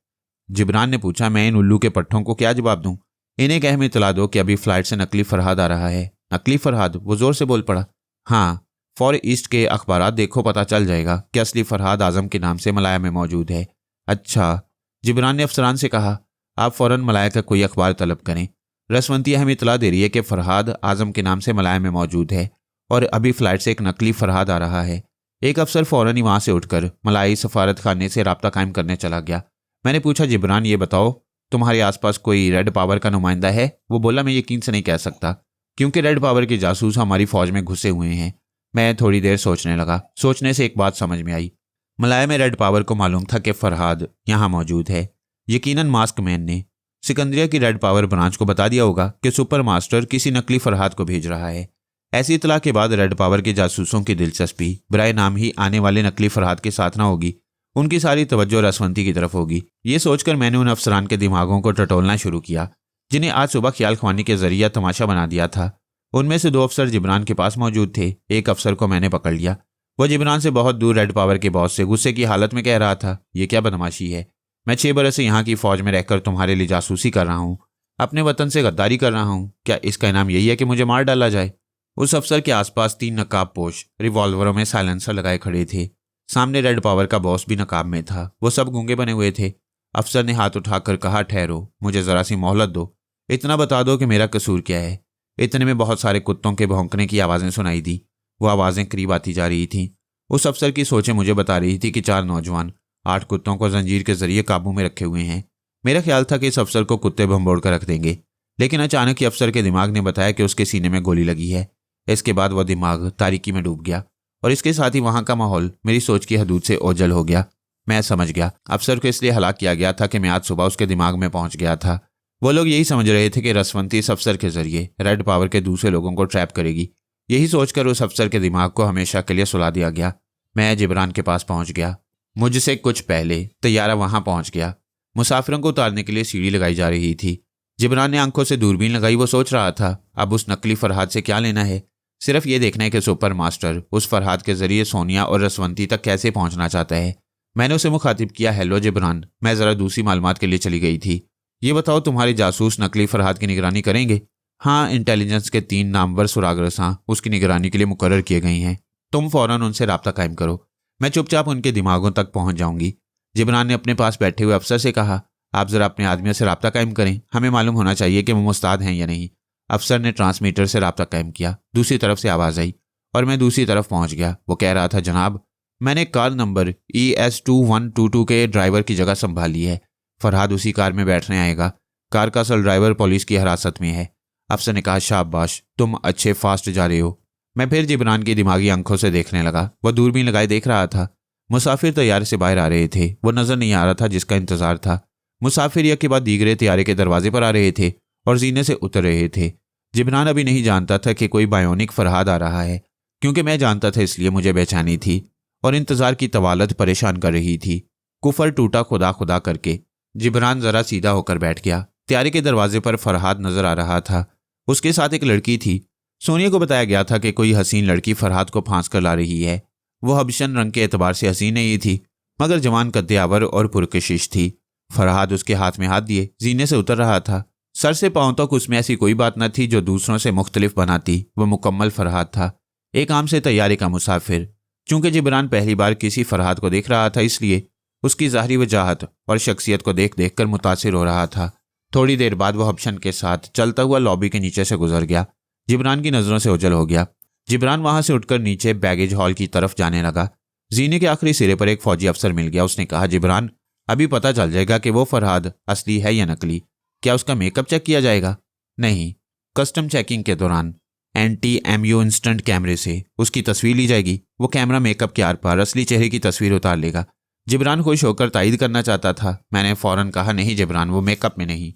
जिब्रान ने पूछा, मैं इन उल्लू के पट्टों को क्या जवाब दूं? इन्हें कह में इतला दो कि अभी फ्लाइट से नकली फरहाद आ रहा है। नकली फरहाद? वो जोर से बोल पड़ा। हाँ, फॉर ईस्ट के अखबारात देखो, पता चल जाएगा कि असली फरहाद आजम के नाम से मलाया में मौजूद है। अच्छा, जिब्रान ने अफसरान से कहा, आप फ़ौरन मलाया का कोई अखबार तलब करें। रसवंती हमें इतला दे रही है कि फरहाद आजम के नाम से मलाया में मौजूद है और अभी फ्लाइट से एक नकली फरहाद आ रहा है। एक अफसर फ़ौरन ही वहाँ से उठकर मलाई सफारत खाने से रब्ता कायम करने चला गया। मैंने पूछा, जिब्रान ये बताओ, तुम्हारे आसपास कोई रेड पावर का नुमाइंदा है? वो बोला, मैं यकीन से नहीं कह सकता, क्योंकि रेड पावर के जासूस हमारी फ़ौज में घुसे हुए हैं। मैं थोड़ी देर सोचने लगा। सोचने से एक बात समझ में आई। मलाया में रेड पावर को मालूम था कि फरहाद यहाँ मौजूद है। यकीनन मास्क मैन ने सिकंदरिया की रेड पावर ब्रांच को बता दिया होगा कि सुपर मास्टर किसी नकली फरहाद को भेज रहा है। ऐसी इतला के बाद रेड पावर के जासूसों की दिलचस्पी बराए नाम ही आने वाले नकली फरहाद के साथ ना होगी, उनकी सारी तवज्जो रसवंती की तरफ होगी। ये सोचकर मैंने उन अफसरान के दिमागों को टटोलना शुरू किया जिन्हें आज सुबह ख्याल ख्वानी के जरिए तमाशा बना दिया था। उनमें से 2 अफसर जिब्रान के पास मौजूद थे। एक अफसर को मैंने पकड़ लिया। वह जिब्रान से बहुत दूर रेड पावर के बॉस से गुस्से की हालत में कह रहा था, ये क्या बदमाशी है? मैं 6 बरस से यहाँ की फौज में रहकर तुम्हारे लिए जासूसी कर रहा हूँ, अपने वतन से गद्दारी कर रहा हूँ। क्या इसका इनाम यही है कि मुझे मार डाला जाए? उस अफसर के आसपास 3 नकाब पोश रिवॉल्वरों में साइलेंसर लगाए खड़े थे। सामने रेड पावर का बॉस भी नकाब में था। वो सब गूंगे बने हुए थे। अफसर ने हाथ उठाकर कहा, ठहरो, मुझे जरा सी मोहलत दो। इतना बता दो कि मेरा कसूर क्या है। इतने में बहुत सारे कुत्तों के भौंकने की आवाज़ें सुनाई दी। वो आवाज़ें करीब आती जा रही थीं। उस अफसर की सोचें मुझे बता रही थी कि 4 नौजवान 8 कुत्तों को जंजीर के जरिए काबू में रखे हुए हैं। मेरा ख्याल था कि इस अफसर को कुत्ते भंबोड़ कर रख देंगे, लेकिन अचानक ही अफसर के दिमाग ने बताया कि उसके सीने में गोली लगी है। इसके बाद वह दिमाग तारीकी में डूब गया और इसके साथ ही वहाँ का माहौल मेरी सोच की हदूद से ओझल हो गया। मैं समझ गया, अफसर को इसलिए हलाक किया गया था कि मैं आज सुबह उसके दिमाग में पहुंच गया था। वो लोग यही समझ रहे थे कि रसवंती इस अफसर के जरिए रेड पावर के दूसरे लोगों को ट्रैप करेगी। यही सोचकर उस अफसर के दिमाग को हमेशा के लिए सुला दिया गया। मैं जिब्रान के पास पहुंच गया। मुझसे कुछ पहले तैयारा वहां पहुंच गया। मुसाफिरों को उतारने के लिए सीढ़ी लगाई जा रही थी। जिब्रान ने आंखों से दूरबीन लगाई। वो सोच रहा था, अब उस नकली फरहाद से क्या लेना है? सिर्फ ये देखना है कि सुपर मास्टर उस फरहाद के जरिए सोनिया और रसवंती तक कैसे पहुंचना चाहता है। मैंने उसे मुखातिब किया, हेलो जिब्रान, मैं ज़रा दूसरी मालूमात के लिए चली गई थी। ये बताओ, तुम्हारे जासूस नकली फरहाद की निगरानी करेंगे? हाँ, इंटेलिजेंस के 3 नामवर सुरागरसां उसकी निगरानी के लिए मुकर्रर किए गए हैं। तुम फौरन उनसे रब्ता कायम करो। मैं चुपचाप उनके दिमागों तक पहुंच जाऊंगी। जिब्रान ने अपने पास बैठे हुए अफसर से कहा, आप जरा अपने आदमियों से रब्ता कायम करें, हमें मालूम होना चाहिए कि वो मुस्ताद हैं या नहीं। अफसर ने ट्रांसमीटर से रब्ता कायम किया। दूसरी तरफ से आवाज़ आई और मैं दूसरी तरफ पहुंच गया। वो कह रहा था, जनाब, मैंने कार नंबर ES2122 के ड्राइवर की जगह संभाली है। फरहाद उसी कार में बैठने आएगा। कार का असल ड्राइवर पुलिस की हिरासत में है। अफसर ने कहा, शाबाश, तुम अच्छे फास्ट जा रहे हो। मैं फिर जिब्रान की दिमागी आंखों से देखने लगा। वह दूरबीन लगाए देख रहा था। मुसाफिर तैयारे से बाहर आ रहे थे। वो नजर नहीं आ रहा था जिसका इंतजार था। मुसाफिर एक के बाद दीगरे तैयारे के दरवाजे पर आ रहे थे और जीने से उतर रहे थे। जिब्रान अभी नहीं जानता था कि कोई बायोनिक फरहाद आ रहा है, क्योंकि मैं जानता था, इसलिए मुझे बेचैनी थी और इंतजार की तवालत परेशान कर रही थी। कुफर टूटा खुदा खुदा करके जिब्रान जरा सीधा होकर बैठ गया। तैयारे के दरवाजे पर फरहाद नजर आ रहा था। उसके साथ एक लड़की थी। सोनिया को बताया गया था कि कोई हसीन लड़की फरहाद को फांस कर ला रही है। वो हबशन रंग के एतबार से हसीन नहीं थी, मगर जवान कद्देआवर और पुरकशिश थी। फरहाद उसके हाथ में हाथ दिए जीने से उतर रहा था। सर से पांव तक उसमें ऐसी कोई बात न थी जो दूसरों से मुख्तलिफ बनाती। वह मुकम्मल फरहाद था, एक आम से तैयारी का मुसाफिर। चूंकि जिब्रान पहली बार किसी फरहाद को देख रहा था, इसलिए उसकी ज़ाहरी वजाहत और शख्सियत को देख देख कर मुतासिर हो रहा था। थोड़ी देर बाद वह हबशन के साथ चलता हुआ लॉबी के नीचे से गुजर गया। जिब्रान की नज़रों से ओझल हो गया। जिब्रान वहां से उठकर नीचे बैगेज हॉल की तरफ जाने लगा। जीने के आखिरी सिरे पर एक फौजी अफसर मिल गया। उसने कहा, जिब्रान, अभी पता चल जाएगा कि वो फरहाद असली है या नकली। क्या उसका मेकअप चेक किया जाएगा? नहीं, कस्टम चेकिंग के दौरान NTMU इंस्टेंट कैमरे से उसकी तस्वीर ली जाएगी। वो कैमरा मेकअप के आर पार असली चेहरे की तस्वीर उतार लेगा। जिब्रान खुश होकर तायद करना चाहता था। मैंने फौरन कहा, नहीं जिब्रान, वो मेकअप में नहीं,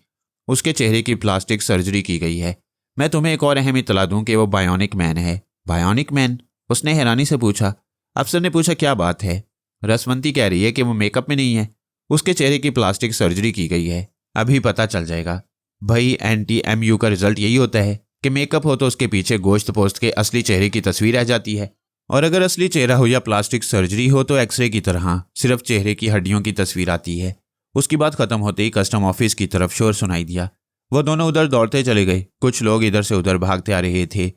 उसके चेहरे की प्लास्टिक सर्जरी की गई है। मैं तुम्हें एक और अहम इत्तला दूं कि वो बायोनिक मैन है। Bionic man? उसने हैरानी से पूछा। अफसर ने पूछा, क्या बात है? रसवंती कह रही है कि वो मेकअप में नहीं है, उसके चेहरे की प्लास्टिक सर्जरी की गई है। अभी पता चल जाएगा। भाई, NTMU का रिजल्ट यही होता है कि मेकअप हो तो उसके पीछे गोश्त पोस्ट के असली चेहरे की तस्वीर आ जाती है, और अगर असली चेहरा हो या प्लास्टिक सर्जरी हो तो एक्सरे की तरह सिर्फ चेहरे की हड्डियों की तस्वीर आती है। उसकी बात खत्म होते ही कस्टम ऑफिस की तरफ शोर सुनाई दिया। वो दोनों उधर दौड़ते चले गए। कुछ लोग इधर से उधर भागते आ रहे थे।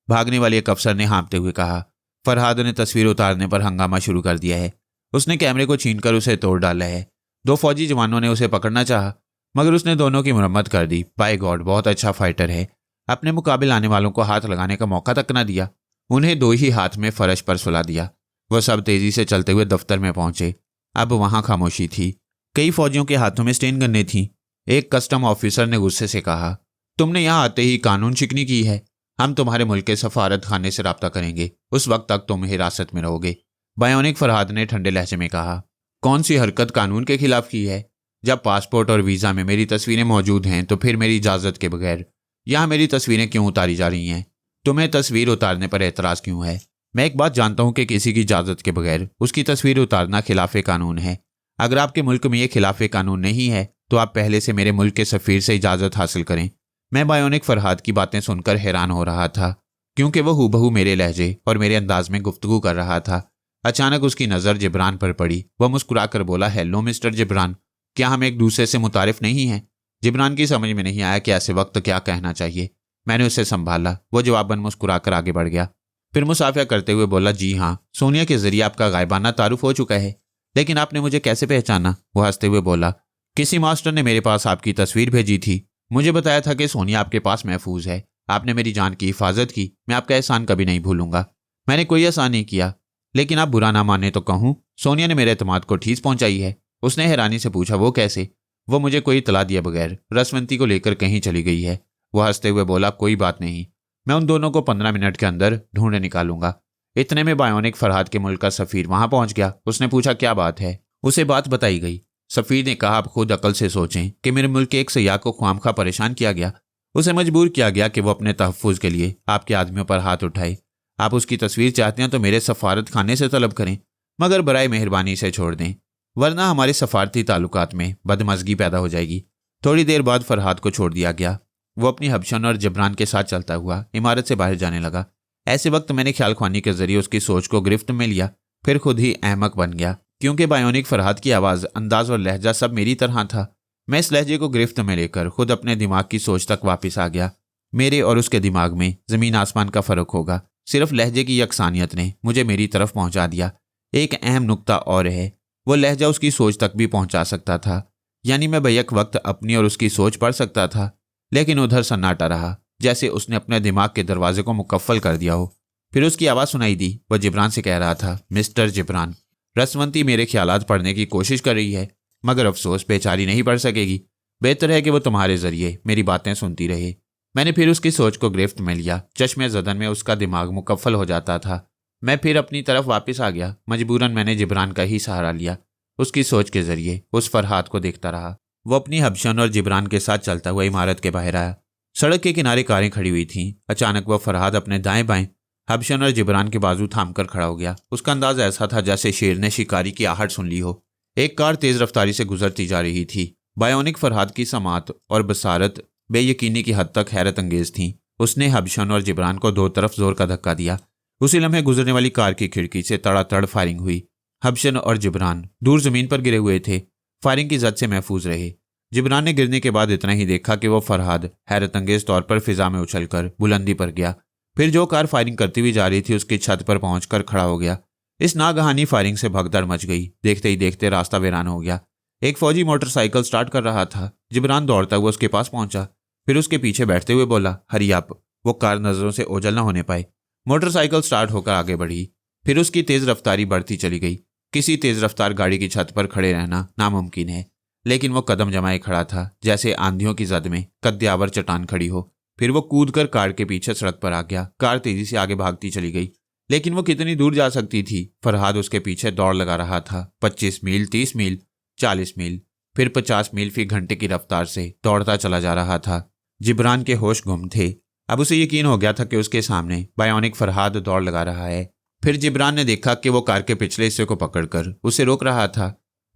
भागने वाले एक अफसर ने हाँफते हुए कहा, फरहाद ने तस्वीर उतारने पर हंगामा शुरू कर दिया है। उसने कैमरे को छीनकर उसे तोड़ डाला है। 2 फौजी जवानों ने उसे पकड़ना चाहा, मगर उसने दोनों की मरम्मत कर दी। बाय गॉड, बहुत अच्छा फाइटर है। अपने मुकाबले आने वालों को हाथ लगाने का मौका तक न दिया। उन्हें 2 ही हाथ में फर्श पर सुला दिया। वह सब तेजी से चलते हुए दफ्तर में पहुंचे। अब वहां खामोशी थी। कई फौजियों के हाथों में स्टेन गन्नें थीं। एक कस्टम ऑफिसर ने गुस्से से कहा, तुमने यहां आते ही कानून शिकनी की है। हम तुम्हारे मुल्क के सफारत खाने से राब्ता करेंगे। उस वक्त तक तुम हिरासत में रहोगे। बायोनिक फरहाद ने ठंडे लहजे में कहा, कौन सी हरकत कानून के खिलाफ की है? जब पासपोर्ट और वीज़ा में मेरी तस्वीरें मौजूद हैं तो फिर मेरी इजाज़त के बगैर यहाँ मेरी तस्वीरें क्यों उतारी जा रही हैं? तुम्हें तस्वीर उतारने पर एतराज़ क्यों है? मैं एक बात जानता हूँ कि किसी की इजाज़त के बगैर उसकी तस्वीर उतारना खिलाफ कानून है। अगर आपके मुल्क में ये खिलाफ कानून नहीं है तो आप पहले से मेरे मुल्क के सफ़ीर से इजाज़त हासिल करें। मैं बायोनिक फरहाद की बातें सुनकर हैरान हो रहा था, क्योंकि वह हूबहू मेरे लहजे और मेरे अंदाज में गुफ्तगू कर रहा था। अचानक उसकी नज़र जिब्रान पर पड़ी। वह मुस्कुरा कर बोला, हेलो मिस्टर जिब्रान, क्या हम एक दूसरे से मुतारिफ नहीं हैं? जिब्रान की समझ में नहीं आया कि ऐसे वक्त क्या कहना चाहिए। मैंने उसे संभाला। वो जवाबन मुस्कुरा कर आगे बढ़ गया। फिर मुसाफिया करते हुए बोला, जी हाँ, सोनिया के जरिए आपका गायबाना तारुफ हो चुका है, लेकिन आपने मुझे कैसे पहचाना? वो हंसते हुए बोला, किसी मास्टर ने मेरे पास आपकी तस्वीर भेजी थी। मुझे बताया था कि सोनिया आपके पास महफूज है। आपने मेरी जान की हिफाजत की। मैं आपका एहसान कभी नहीं भूलूंगा। मैंने कोई एहसान नहीं किया, लेकिन आप बुरा ना माने तो कहूँ, सोनिया ने मेरे एतमाद को ठेस पहुंचाई है। उसने हैरानी से पूछा, वो कैसे? वो मुझे कोई इतला दिए बगैर रसवंती को लेकर कहीं चली गई है। वह हंसते हुए बोला, कोई बात नहीं, मैं उन दोनों को 15 मिनट के अंदर ढूंढ निकालूंगा। इतने में बायोनिक फरहाद के मुल्क का सफ़ीर वहां पहुंच गया। उसने पूछा, क्या बात है? उसे बात बताई गई। सफ़ीर ने कहा, आप खुद अकल से सोचें कि मेरे मुल्क के एक सयाह को ख्वामखा परेशान किया गया। उसे मजबूर किया गया कि वो अपने तहफ़्फ़ुज़ के लिए आपके आदमियों पर हाथ उठाए। आप उसकी तस्वीर चाहते हैं तो मेरे सफारत खाने से तलब करें, मगर बराए मेहरबानी से छोड़ दें, वरना हमारे सफारती ताल्लुकात में बदमज़गी पैदा हो जाएगी। थोड़ी देर बाद फरहाद को छोड़ दिया गया। वो अपनी हबशन और जिब्रान के साथ चलता हुआ इमारत से बाहर जाने लगा। ऐसे वक्त मैंने ख्याल ख्वानी के जरिए उसकी सोच को गिरफ्त में लिया, फिर खुद ही अहमक बन गया, क्योंकि बायोनिक फरहाद की आवाज़, अंदाज और लहजा सब मेरी तरह था। मैं इस लहजे को गिरफ्त में लेकर खुद अपने दिमाग की सोच तक वापस आ गया। मेरे और उसके दिमाग में ज़मीन आसमान का फ़र्क होगा। सिर्फ लहजे की यकसानियत ने मुझे मेरी तरफ पहुंचा दिया। एक अहम नुक्ता और है, वो लहजा उसकी सोच तक भी पहुंचा सकता था। यानी मैं बैक वक्त अपनी और उसकी सोच पढ़ सकता था, लेकिन उधर सन्नाटा रहा, जैसे उसने अपने दिमाग के दरवाजे को मुकफ्फल कर दिया हो। फिर उसकी आवाज़ सुनाई दी। वह जिब्रान से कह रहा था, मिस्टर जिब्रान, रसवंती मेरे ख्यालात पढ़ने की कोशिश कर रही है, मगर अफसोस बेचारी नहीं पढ़ सकेगी। बेहतर है कि वो तुम्हारे जरिए मेरी बातें सुनती रहे। मैंने फिर उसकी सोच को गिरफ्त में लिया। चश्मे ज़दन में उसका दिमाग मुकफ्फल हो जाता था। मैं फिर अपनी तरफ वापस आ गया। मजबूरन मैंने जिब्रान का ही सहारा लिया। उसकी सोच के जरिए उस फरहाद को देखता रहा। वो अपनी हबशन और जिब्रान के साथ चलता हुआ इमारत के बाहर आया। सड़क के किनारे कारें खड़ी हुई थीं। अचानक वह फरहाद अपने दाएं बाएं हबशन और जिब्रान के बाजू थाम कर खड़ा हो गया। उसका अंदाज ऐसा था जैसे शेर ने शिकारी की आहट सुन ली हो। एक कार तेज रफ्तारी से गुजरती जा रही थी। बायोनिक फरहाद की समात और बसारत बेयकीनी की हद तक हैरत अंगेज थी। उसने हबशन और जिब्रान को दो तरफ जोर का धक्का दिया। उसी लम्हे गुजरने वाली कार की खिड़की से तड़ातड़ फायरिंग हुई। हबशन और जिब्रान दूर जमीन पर गिरे हुए थे। फायरिंग की जद से महफूज रहे। जिब्रान ने गिरने के बाद इतना ही देखा कि वह फरहाद हैरत अंगेज तौर पर फिजा में उछलकर बुलंदी पर गया। फिर जो कार फायरिंग करती हुई जा रही थी उसकी छत पर पहुंचकर खड़ा हो गया। इस नागहानी फायरिंग से भगदड़ मच गई। देखते ही देखते रास्ता वीरान हो गया। एक फौजी मोटरसाइकिल स्टार्ट कर रहा था। जिब्रान दौड़ता हुआ उसके पास पहुंचा, फिर उसके पीछे बैठते हुए बोला, हरी आप, वो कार नजरों से ओझल न होने पाए। मोटरसाइकिल स्टार्ट होकर आगे बढ़ी। फिर उसकी तेज रफ्तारी बढ़ती चली गई। किसी तेज रफ्तार गाड़ी की छत पर खड़े रहना नामुमकिन है, लेकिन वो कदम जमाए खड़ा था जैसे आंधियों की जद में कद्यावर चट्टान खड़ी हो। फिर वो कूदकर कार के पीछे सड़क पर आ गया। कार तेजी से आगे भागती चली गई, लेकिन वो कितनी दूर जा सकती थी? फरहाद उसके पीछे दौड़ लगा रहा था। 25 मील, 30 मील, 40 मील, फिर 50 मील फी घंटे की रफ्तार से दौड़ता चला जा रहा था। जिब्रान के होश गुम थे। अब उसे यकीन हो गया था कि उसके सामने बायोनिक फरहाद दौड़ लगा रहा है। फिर जिब्रान ने देखा कि वो कार के पिछले हिस्से को पकड़कर उसे रोक रहा था।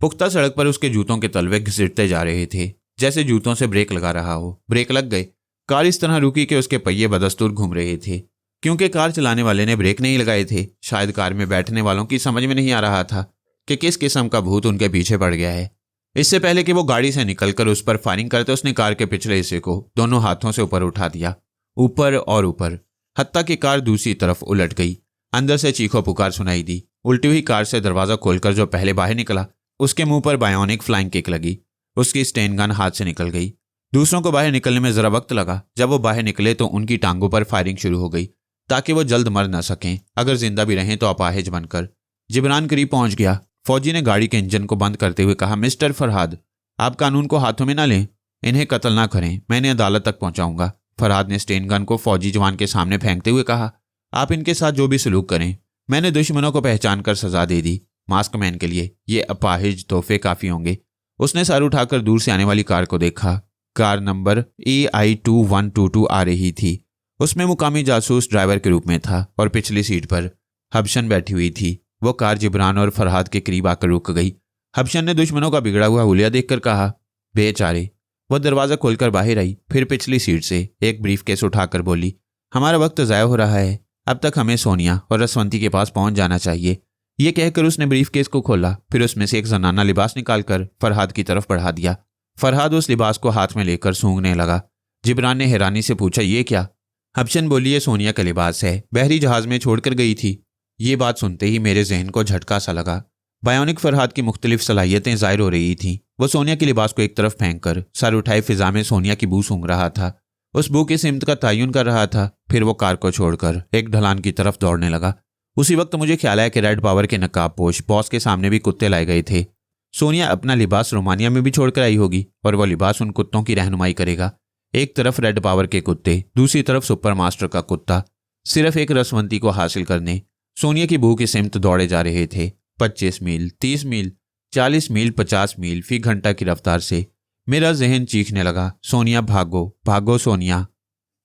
पुख्ता सड़क पर उसके जूतों के तलवे घसीटते जा रहे थे, जैसे जूतों से ब्रेक लगा रहा हो। ब्रेक लग गए। कार इस तरह रुकी कि उसके पहिए बदस्तूर घूम रहे थे, क्योंकि कार चलाने वाले ने ब्रेक नहीं लगाए थे। शायद कार में बैठने वालों की समझ में नहीं आ रहा था कि किस किस्म का भूत उनके पीछे पड़ गया है। इससे पहले कि वो गाड़ी से निकलकर उस पर फायरिंग करते, उसने कार के पिछले हिस्से को दोनों हाथों से ऊपर उठा दिया, ऊपर और ऊपर, हत्ता कि कार दूसरी तरफ उलट गई। अंदर से चीखो पुकार सुनाई दी। उल्टी हुई कार से दरवाजा खोलकर जो पहले बाहर निकला उसके मुंह पर बायोनिक फ्लाइंग किक लगी। उसकी स्टेन गन हाथ से निकल गई। दूसरों को बाहर निकलने में जरा वक्त लगा। जब वो बाहर निकले तो उनकी टांगों पर फायरिंग शुरू हो गई ताकि वो जल्द मर न सकें, अगर जिंदा भी रहें तो अपाहिज बनकर। जिब्रान करीब पहुंच गया। फौजी ने गाड़ी के इंजन को बंद करते हुए कहा, मिस्टर फरहाद, आप कानून को हाथों में ना लें, इन्हें कत्ल ना करें, मैं इन्हें अदालत तक पहुंचाऊंगा। फरहाद ने स्टेन गन को फौजी जवान के सामने फेंकते हुए कहा, आप इनके साथ जो भी सलूक करें, मैंने दुश्मनों को पहचान कर सजा दे दी। मास्क मैन के लिए ये अपाहिज तोहफे काफी होंगे। उसने सर उठाकर दूर से आने वाली कार को देखा। कार नंबर EI2122 आ रही थी। उसमें मुकामी जासूस ड्राइवर के रूप में था और पिछली सीट पर हबशन बैठी हुई थी। वो कार जिब्रान और फरहाद के करीब आकर रुक गई। हबशन ने दुश्मनों का बिगड़ा हुआ हुलिया देखकर कहा, बेचारे। वह दरवाजा खोलकर बाहर आई, फिर पिछली सीट से एक ब्रीफकेस उठाकर बोली, हमारा वक्त ज़ाया हो रहा है, अब तक हमें सोनिया और रसवंती के पास पहुंच जाना चाहिए। ये कहकर उसने ब्रीफकेस को खोला, फिर उसमें से एक जनाना लिबास निकालकर फरहाद की तरफ बढ़ा दिया। फरहाद उस लिबास को हाथ में लेकर सूंघने लगा। जिब्रान ने हैरानी से पूछा, ये क्या? हबशन बोली, ये सोनिया का लिबास है, बहरी जहाज में छोड़कर गई थी। ये बात सुनते ही मेरे जहन को झटका सा लगा। बायोनिक फरहाद की मुख्तलिफ सलाहियतें जाहिर हो रही थीं। वो सोनिया के लिबास को एक तरफ फेंक कर सर उठाए फिजा में सोनिया की बू सूंघ रहा था। उस बू की सिमत का तयन कर रहा था। फिर वो कार को छोड़कर एक ढलान की तरफ दौड़ने लगा। उसी वक्त मुझे ख्याल आया कि रेड पावर के नकाबपोश बॉस के सामने भी कुत्ते लाए गए थे। सोनिया अपना लिबास रोमानिया में भी छोड़कर आई होगी और वह लिबास उन कुत्तों की रहनुमाई करेगा। एक तरफ रेड पावर के कुत्ते, दूसरी तरफ सुपर मास्टर का कुत्ता, सिर्फ एक रसवंती को हासिल करने सोनिया की बू की सिमत दौड़े जा रहे थे। 25 मील, 30 मील, 40 मील, 50 मील फी घंटा की रफ्तार से। मेरा जहन चीखने लगा, सोनिया भागो, भागो सोनिया।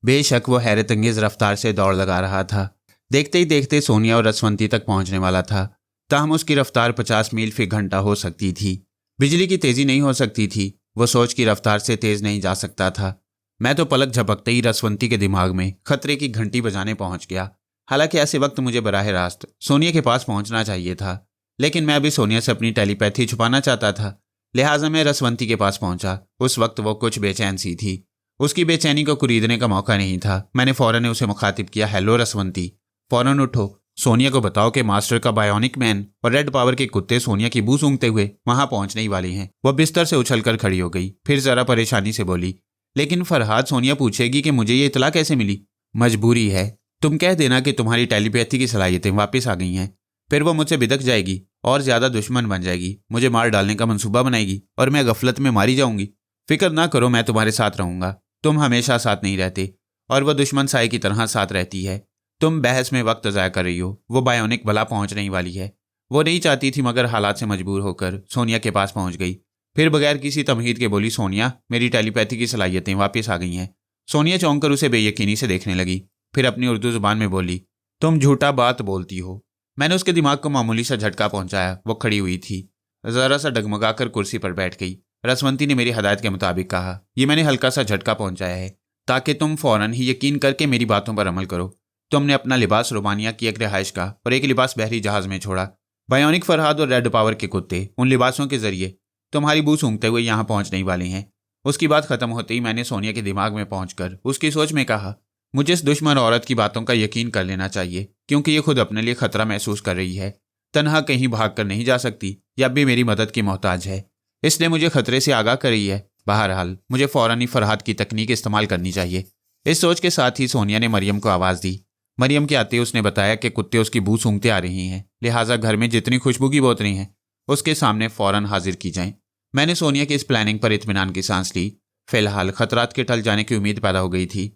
बेशक वो हैरत अंगेज रफ्तार से दौड़ लगा रहा था। देखते ही देखते सोनिया और रसवंती तक पहुंचने वाला था। ताहम उसकी रफ्तार 50 मील फी घंटा हो सकती थी, बिजली की तेजी नहीं हो सकती थी। वो सोच की रफ्तार से तेज नहीं जा सकता था। मैं तो पलक झपकते ही रसवंती के दिमाग में खतरे की घंटी बजाने पहुंच गया। हालांकि ऐसे वक्त मुझे बराह रास्त सोनिया के पास पहुंचना चाहिए था, लेकिन मैं अभी सोनिया से अपनी टेलीपैथी छुपाना चाहता था। लिहाजा मैं रसवंती के पास पहुंचा। उस वक्त वो कुछ बेचैन सी थी। उसकी बेचैनी को कुरीदने का मौका नहीं था। मैंने फौरन उसे मुखातिब किया, हेलो रसवंती, फौरन उठो। सोनिया को बताओ कि मास्टर का बायोनिक मैन और रेड पावर के कुत्ते सोनिया की बू सूंघते हुए वहां पहुंचने ही वाले हैं। वह बिस्तर से उछलकर खड़ी हो गई, फिर जरा परेशानी से बोली, लेकिन फरहाद, सोनिया पूछेगी कि मुझे ये इतला कैसे मिली। मजबूरी है, तुम कह देना कि तुम्हारी टेलीपैथी की सलाहियतें वापस आ गई हैं। फिर वो मुझसे बिदक जाएगी और ज्यादा दुश्मन बन जाएगी, मुझे मार डालने का मंसूबा बनाएगी और मैं गफलत में मारी जाऊंगी। फिक्र ना करो, मैं तुम्हारे साथ रहूंगा। तुम हमेशा साथ नहीं रहते और वह दुश्मन साए की तरह साथ रहती है। तुम बहस में वक्त ज़ाया कर रही हो। वो बायोनिक भला पहुंचने ही वाली है। वो नहीं चाहती थी मगर हालात से मजबूर होकर सोनिया के पास पहुंच गई। फिर बगैर किसी तमहीद के बोली, सोनिया, मेरी टेलीपैथी की सलाहियतें वापस आ गई हैं। सोनिया चौंक कर उसे बेयकीनी से देखने लगी, फिर अपनी उर्दू जुबान में बोली, तुम झूठा बात बोलती हो। मैंने उसके दिमाग को मामूली सा झटका पहुंचाया। वो खड़ी हुई थी, जरा सा डगमगाकर कुर्सी पर बैठ गई। रसवंती ने मेरी हदायत के मुताबिक कहा, ये मैंने हल्का सा झटका पहुंचाया है ताकि तुम फौरन ही यकीन करके मेरी बातों पर अमल करो। तुमने अपना लिबास रोमानिया की एक रिहाइश का और एक लिबास बहरी जहाज में छोड़ा। बायोनिक फरहाद और रेड पावर के कुत्ते उन लिबासों के जरिए तुम्हारी बू सूंघते हुए यहाँ पहुंचने ही वाले हैं। उसकी बात खत्म होते ही मैंने सोनिया के दिमाग में पहुंचकर उसकी सोच में कहा, मुझे इस दुश्मन औरत की बातों का यकीन कर लेना चाहिए, क्योंकि ये खुद अपने लिए खतरा महसूस कर रही है। तन्हा कहीं भाग कर नहीं जा सकती, या भी मेरी मदद की मोहताज है, इसलिए मुझे खतरे से आगाह कर रही है। बहरहाल मुझे फौरन ही फरहाद की तकनीक इस्तेमाल करनी चाहिए। इस सोच के साथ ही सोनिया ने मरियम को आवाज़ दी। मरियम के आते उसने बताया कि कुत्ते उसकी बू सूंघते आ रही हैं, लिहाजा घर में जितनी खुशबू की बोतलें हैं उसके सामने फौरन हाजिर की जाएं। मैंने सोनिया की इस प्लानिंग पर इत्मीनान की सांस ली। फिलहाल खतरात के टल जाने की उम्मीद पैदा हो गई थी।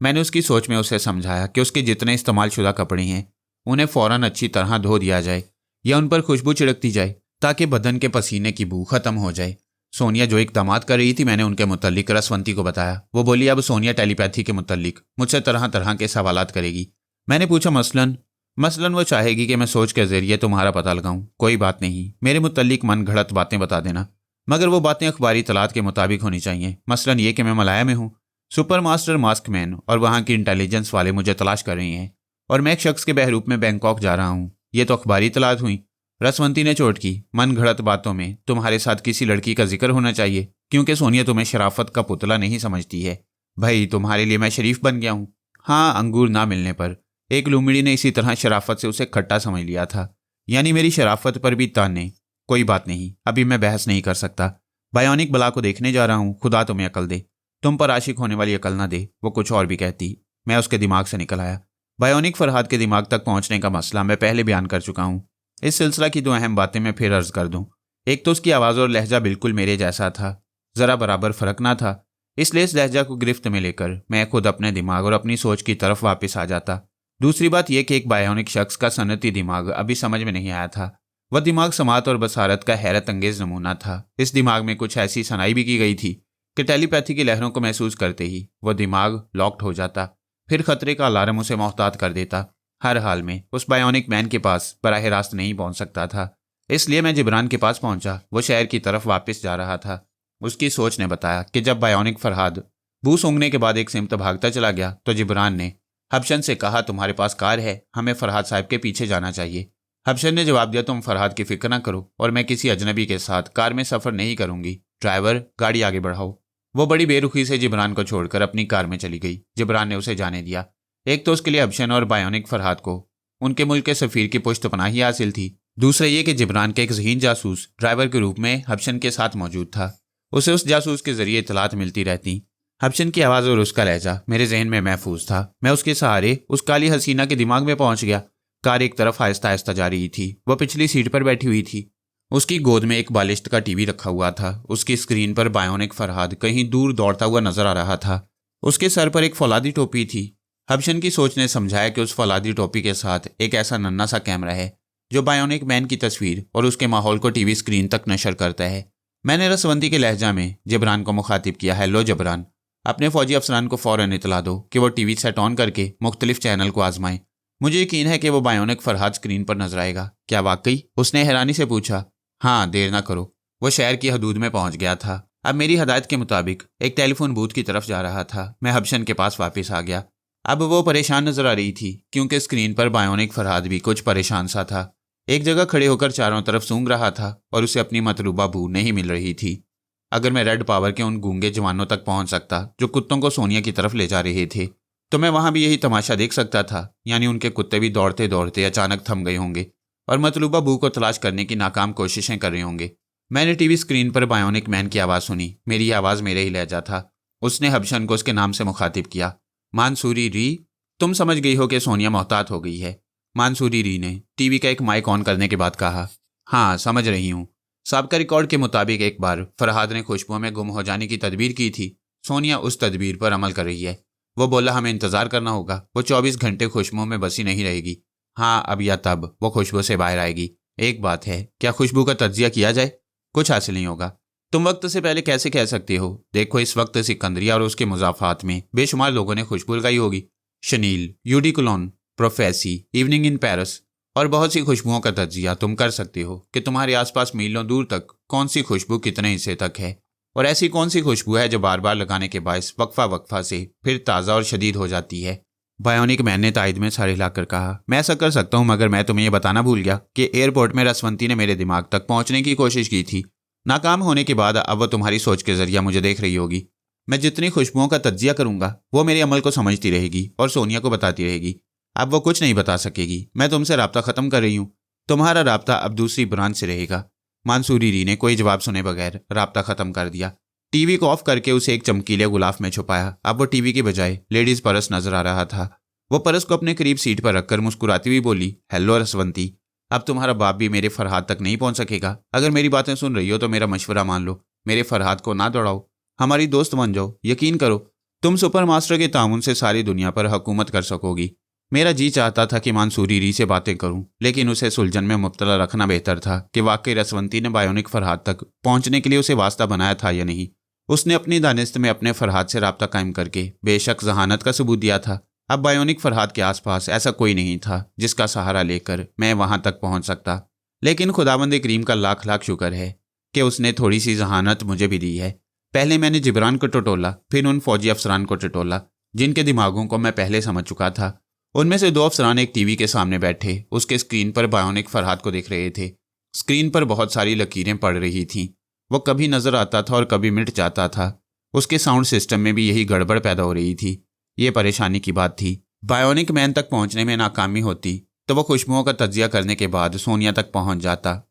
मैंने उसकी सोच में उसे समझाया कि उसके जितने इस्तेमाल शुदा कपड़े हैं उन्हें फ़ौरन अच्छी तरह धो दिया जाए या उन पर खुशबू छिड़कती जाए ताकि बदन के पसीने की बू खत्म हो जाए। सोनिया जो इकदामात कर रही थी मैंने उनके मुतल्लिक रसवंती को बताया। वो बोली, अब सोनिया टेलीपैथी के मुतल्लिक मुझसे तरह तरह के सवालात करेगी। मैंने पूछा, मसलन वो चाहेगी कि मैं सोच के जरिए तुम्हारा पता लगाऊं। कोई बात नहीं, मेरे मुतल्लिक मन घड़त बातें बता देना, मगर वो बातें अखबारी तलात के मुताबिक होनी चाहिए। मसलन ये कि मैं मलाया में हूँ, सुपर मास्टर मास्क मैन और वहाँ की इंटेलिजेंस वाले मुझे तलाश कर रहे हैं और मैं एक शख्स के बहरूप में बैंकॉक जा रहा हूँ। ये तो अखबारी तलात हुई। रसवंती ने चोट की। मन घड़त बातों में तुम्हारे साथ किसी लड़की का जिक्र होना चाहिए, क्योंकि सोनिया तुम्हें शराफत का पुतला नहीं समझती है। भाई, तुम्हारे लिए मैं शरीफ बन गया हूँ। हाँ, अंगूर ना मिलने पर, एक लुमड़ी ने इसी तरह शराफत से उसे खट्टा समझ लिया था, यानी मेरी शराफत पर भी ताने। कोई बात नहीं, अभी मैं बहस नहीं कर सकता। बायोनिक बला को देखने जा रहा हूँ, खुदा तुम्हें अकल दे, तुम पर आशिक होने वाली अकल ना दे। वो कुछ और भी कहती, मैं उसके दिमाग से निकल आया। बायोनिक फरहाद के दिमाग तक पहुंचने का मसला मैं पहले बयान कर चुका हूँ। इस सिलसिला की दो अहम बातें मैं फिर अर्ज कर दूं। एक तो उसकी आवाज़ और लहजा बिल्कुल मेरे जैसा था, ज़रा बराबर फ़र्क ना था, इसलिए इस लहजा को गिरफ्त में लेकर मैं खुद अपने दिमाग और अपनी सोच की तरफ वापस आ जाता। दूसरी बात यह कि एक बायोनिक शख्स का सनती दिमाग अभी समझ में नहीं आया था। वह दिमाग समात और बसारत का हैरत अंगेज नमूना था। इस दिमाग में कुछ ऐसी सनाई भी की गई थी कि टेलीपैथी की लहरों को महसूस करते ही वह दिमाग लॉक्ड हो जाता, फिर खतरे का अलार्म उसे मोहतात कर देता। हर हाल में उस बायोनिक मैन के पास बराह रास्त नहीं पहुंच सकता था, इसलिए मैं जिब्रान के पास पहुंचा। वो शहर की तरफ वापस जा रहा था। उसकी सोच ने बताया कि जब बायोनिक फरहाद बू सूंघने के बाद एक सिमत भागता चला गया तो जिब्रान ने हबशन से कहा, तुम्हारे पास कार है, हमें फरहाद साहब के पीछे जाना चाहिए। हबशन ने जवाब दिया, तुम फरहाद की फिक्र ना करो और मैं किसी अजनबी के साथ कार में सफ़र नहीं करूंगी। ड्राइवर, गाड़ी आगे बढ़ाओ। वो बड़ी बेरुखी से जिब्रान को छोड़कर अपनी कार में चली गई। जिब्रान ने उसे जाने दिया। एक तो उसके लिए हबशन और बायोनिक फरहाद को उनके मुल्क के सफ़ीर की पुश्तपनाही हासिल थी, दूसरा ये कि जिब्रान के एक ज़हीन जासूस ड्राइवर के रूप में हबशन के साथ मौजूद था। उसे उस जासूस के जरिए इतलात मिलती रहती। हबशन की आवाज़ और उसका लहजा मेरे जहन में महफूज था। मैं उसके सहारे उस काली हसीना के दिमाग में पहुंच गया। कार एक तरफ आहिस्ता आहिस्ता जा रही थी। वह पिछली सीट पर बैठी हुई थी। उसकी गोद में एक बालिश्त का टीवी रखा हुआ था। उसकी स्क्रीन पर बायोनिक फरहाद कहीं दूर दौड़ता हुआ नजर आ रहा था। उसके सर पर एक फौलादी टोपी थी। हबशन की सोच ने समझाया कि उस फौलादी टोपी के साथ एक ऐसा नन्हा सा कैमरा है जो बायोनिक मैन की तस्वीर और उसके माहौल को टीवी स्क्रीन तक नशर करता है। मैंने रसवंती के लहजा में जिब्रान को मुखातिब किया, हेलो जिब्रान, अपने फौजी अफसरान को फ़ौरन इतला दो कि वो टीवी सेट ऑन करके मुख्तलिफ चैनल को आजमाएं। मुझे यकीन है कि वो बायोनिक फरहाद स्क्रीन पर नजर आएगा। क्या वाकई? उसने हैरानी से पूछा। हाँ, देर ना करो। वो शहर की हदूद में पहुंच गया था। अब मेरी हदायत के मुताबिक एक टेलीफोन बूथ की तरफ जा रहा था। मैं हबशन के पास वापस आ गया। अब वो परेशान नजर आ रही थी क्योंकि स्क्रीन पर बायोनिक फरहाद भी कुछ परेशान सा था। एक जगह खड़े होकर चारों तरफ सूंघ रहा था और उसे अपनी मतलूबा बू नहीं मिल रही थी। अगर मैं रेड पावर के उन गूंगे जवानों तक पहुंच सकता जो कुत्तों को सोनिया की तरफ ले जा रहे थे तो मैं वहां भी यही तमाशा देख सकता था, यानी उनके कुत्ते भी दौड़ते दौड़ते अचानक थम गए होंगे और मतलूबा बू को तलाश करने की नाकाम कोशिशें कर रहे होंगे। मैंने टीवी स्क्रीन पर बायोनिक मैन की आवाज़ सुनी। मेरी आवाज़ मेरे ही लहजा था। उसने हबशन को उसके नाम से मुखातिब किया, मानसूरी री, तुम समझ गई हो कि सोनिया मोहतात हो गई है। मानसूरी री ने टीवी का एक माइक ऑन करने के बाद कहा, हाँ समझ रही हूँ। साबका रिकॉर्ड के मुताबिक एक बार फरहाद ने खुशबू में गुम हो जाने की तदबीर की थी। सोनिया उस तदबीर पर अमल कर रही है। वो बोला हमें इंतज़ार करना होगा। वो 24 घंटे खुशबू में बसी नहीं रहेगी। हाँ, अब या तब वो खुशबू से बाहर आएगी। एक बात है, क्या खुशबू का तज्जिया किया जाए? कुछ हासिल नहीं होगा। तुम वक्त से पहले कैसे कह सकते हो? देखो, इस वक्त सिकंदरिया और उसके मुजाफात में बेशुमार लोगों ने खुशबू लगाई होगी। शनील, यूडिकुलोन, प्रोफेसी, इवनिंग इन पेरिस और बहुत सी खुशबुओं का तज्जिया तुम कर सकते हो कि तुम्हारे आसपास मीलों दूर तक कौन सी खुशबू कितने हिस्से तक है और ऐसी कौन सी खुशबू है जो बार बार लगाने के बायस वक्फा से फिर ताज़ा और शदीद हो जाती है। बायोनिक मैन ने तायद में सर हिलाकर कहा, मैं ऐसा कर सकता हूँ, मगर मैं तुम्हें यह बताना भूल गया कि एयरपोर्ट में रसवंती ने मेरे दिमाग तक पहुँचने की कोशिश की थी। नाकाम होने के बाद अब वह तुम्हारी सोच के जरिए मुझे देख रही होगी। मैं जितनी खुशबुओं का तज्जिया करूंगा वो मेरे अमल को समझती रहेगी और सोनिया को बताती रहेगी। अब वो कुछ नहीं बता सकेगी। मैं तुमसे राब्ता ख़त्म कर रही हूँ। तुम्हारा राब्ता अब दूसरी ब्रांच से रहेगा। मानसूरी री ने कोई जवाब सुने बगैर राब्ता ख़त्म कर दिया। टीवी को ऑफ करके उसे एक चमकीले गुलाफ में छुपाया। अब वो टीवी के बजाय लेडीज़ पर्स नजर आ रहा था। वो पर्स को अपने करीब सीट पर रखकर मुस्कुराती हुई बोली, हेलो रसवंती, अब तुम्हारा बाप भी मेरे फरहाद तक नहीं पहुंच सकेगा। अगर मेरी बातें सुन रही हो तो मेरा मशवरा मान लो। मेरे फरहाद को ना दौड़ाओ, हमारी दोस्त बन जाओ। यकीन करो, तुम सुपर मास्टर के ताउन से सारी दुनिया पर हुकूमत कर सकोगी। मेरा जी चाहता था कि मानसूरी री से बातें करूं, लेकिन उसे सुलझन में मुब्तला रखना बेहतर था कि वाकई रसवंती ने बायोनिक फरहाद तक पहुंचने के लिए उसे वास्ता बनाया था या नहीं। उसने अपनी दानिस्त में अपने फरहाद से राब्ता कायम करके बेशक जहानत का सबूत दिया था। अब बायोनिक फरहाद के आसपास ऐसा कोई नहीं था जिसका सहारा लेकर मैं वहां तक पहुंच सकता। लेकिन खुदावंद करीम का लाख लाख शुक्र है कि उसने थोड़ी सी जहानत मुझे भी दी है। पहले मैंने जिब्रान को टटोला, फिर उन फौजी अफसरान को टटोला जिनके दिमागों को मैं पहले समझ चुका था। उनमें से 2 अफसरान एक टीवी के सामने बैठे उसके स्क्रीन पर बायोनिक फरहाद को देख रहे थे। स्क्रीन पर बहुत सारी लकीरें पड़ रही थीं। वो कभी नजर आता था और कभी मिट जाता था। उसके साउंड सिस्टम में भी यही गड़बड़ पैदा हो रही थी। ये परेशानी की बात थी। बायोनिक मैन तक पहुंचने में नाकामी होती तो वो खुशबुओं का तज्जिया करने के बाद सोनिया तक पहुंच जाता।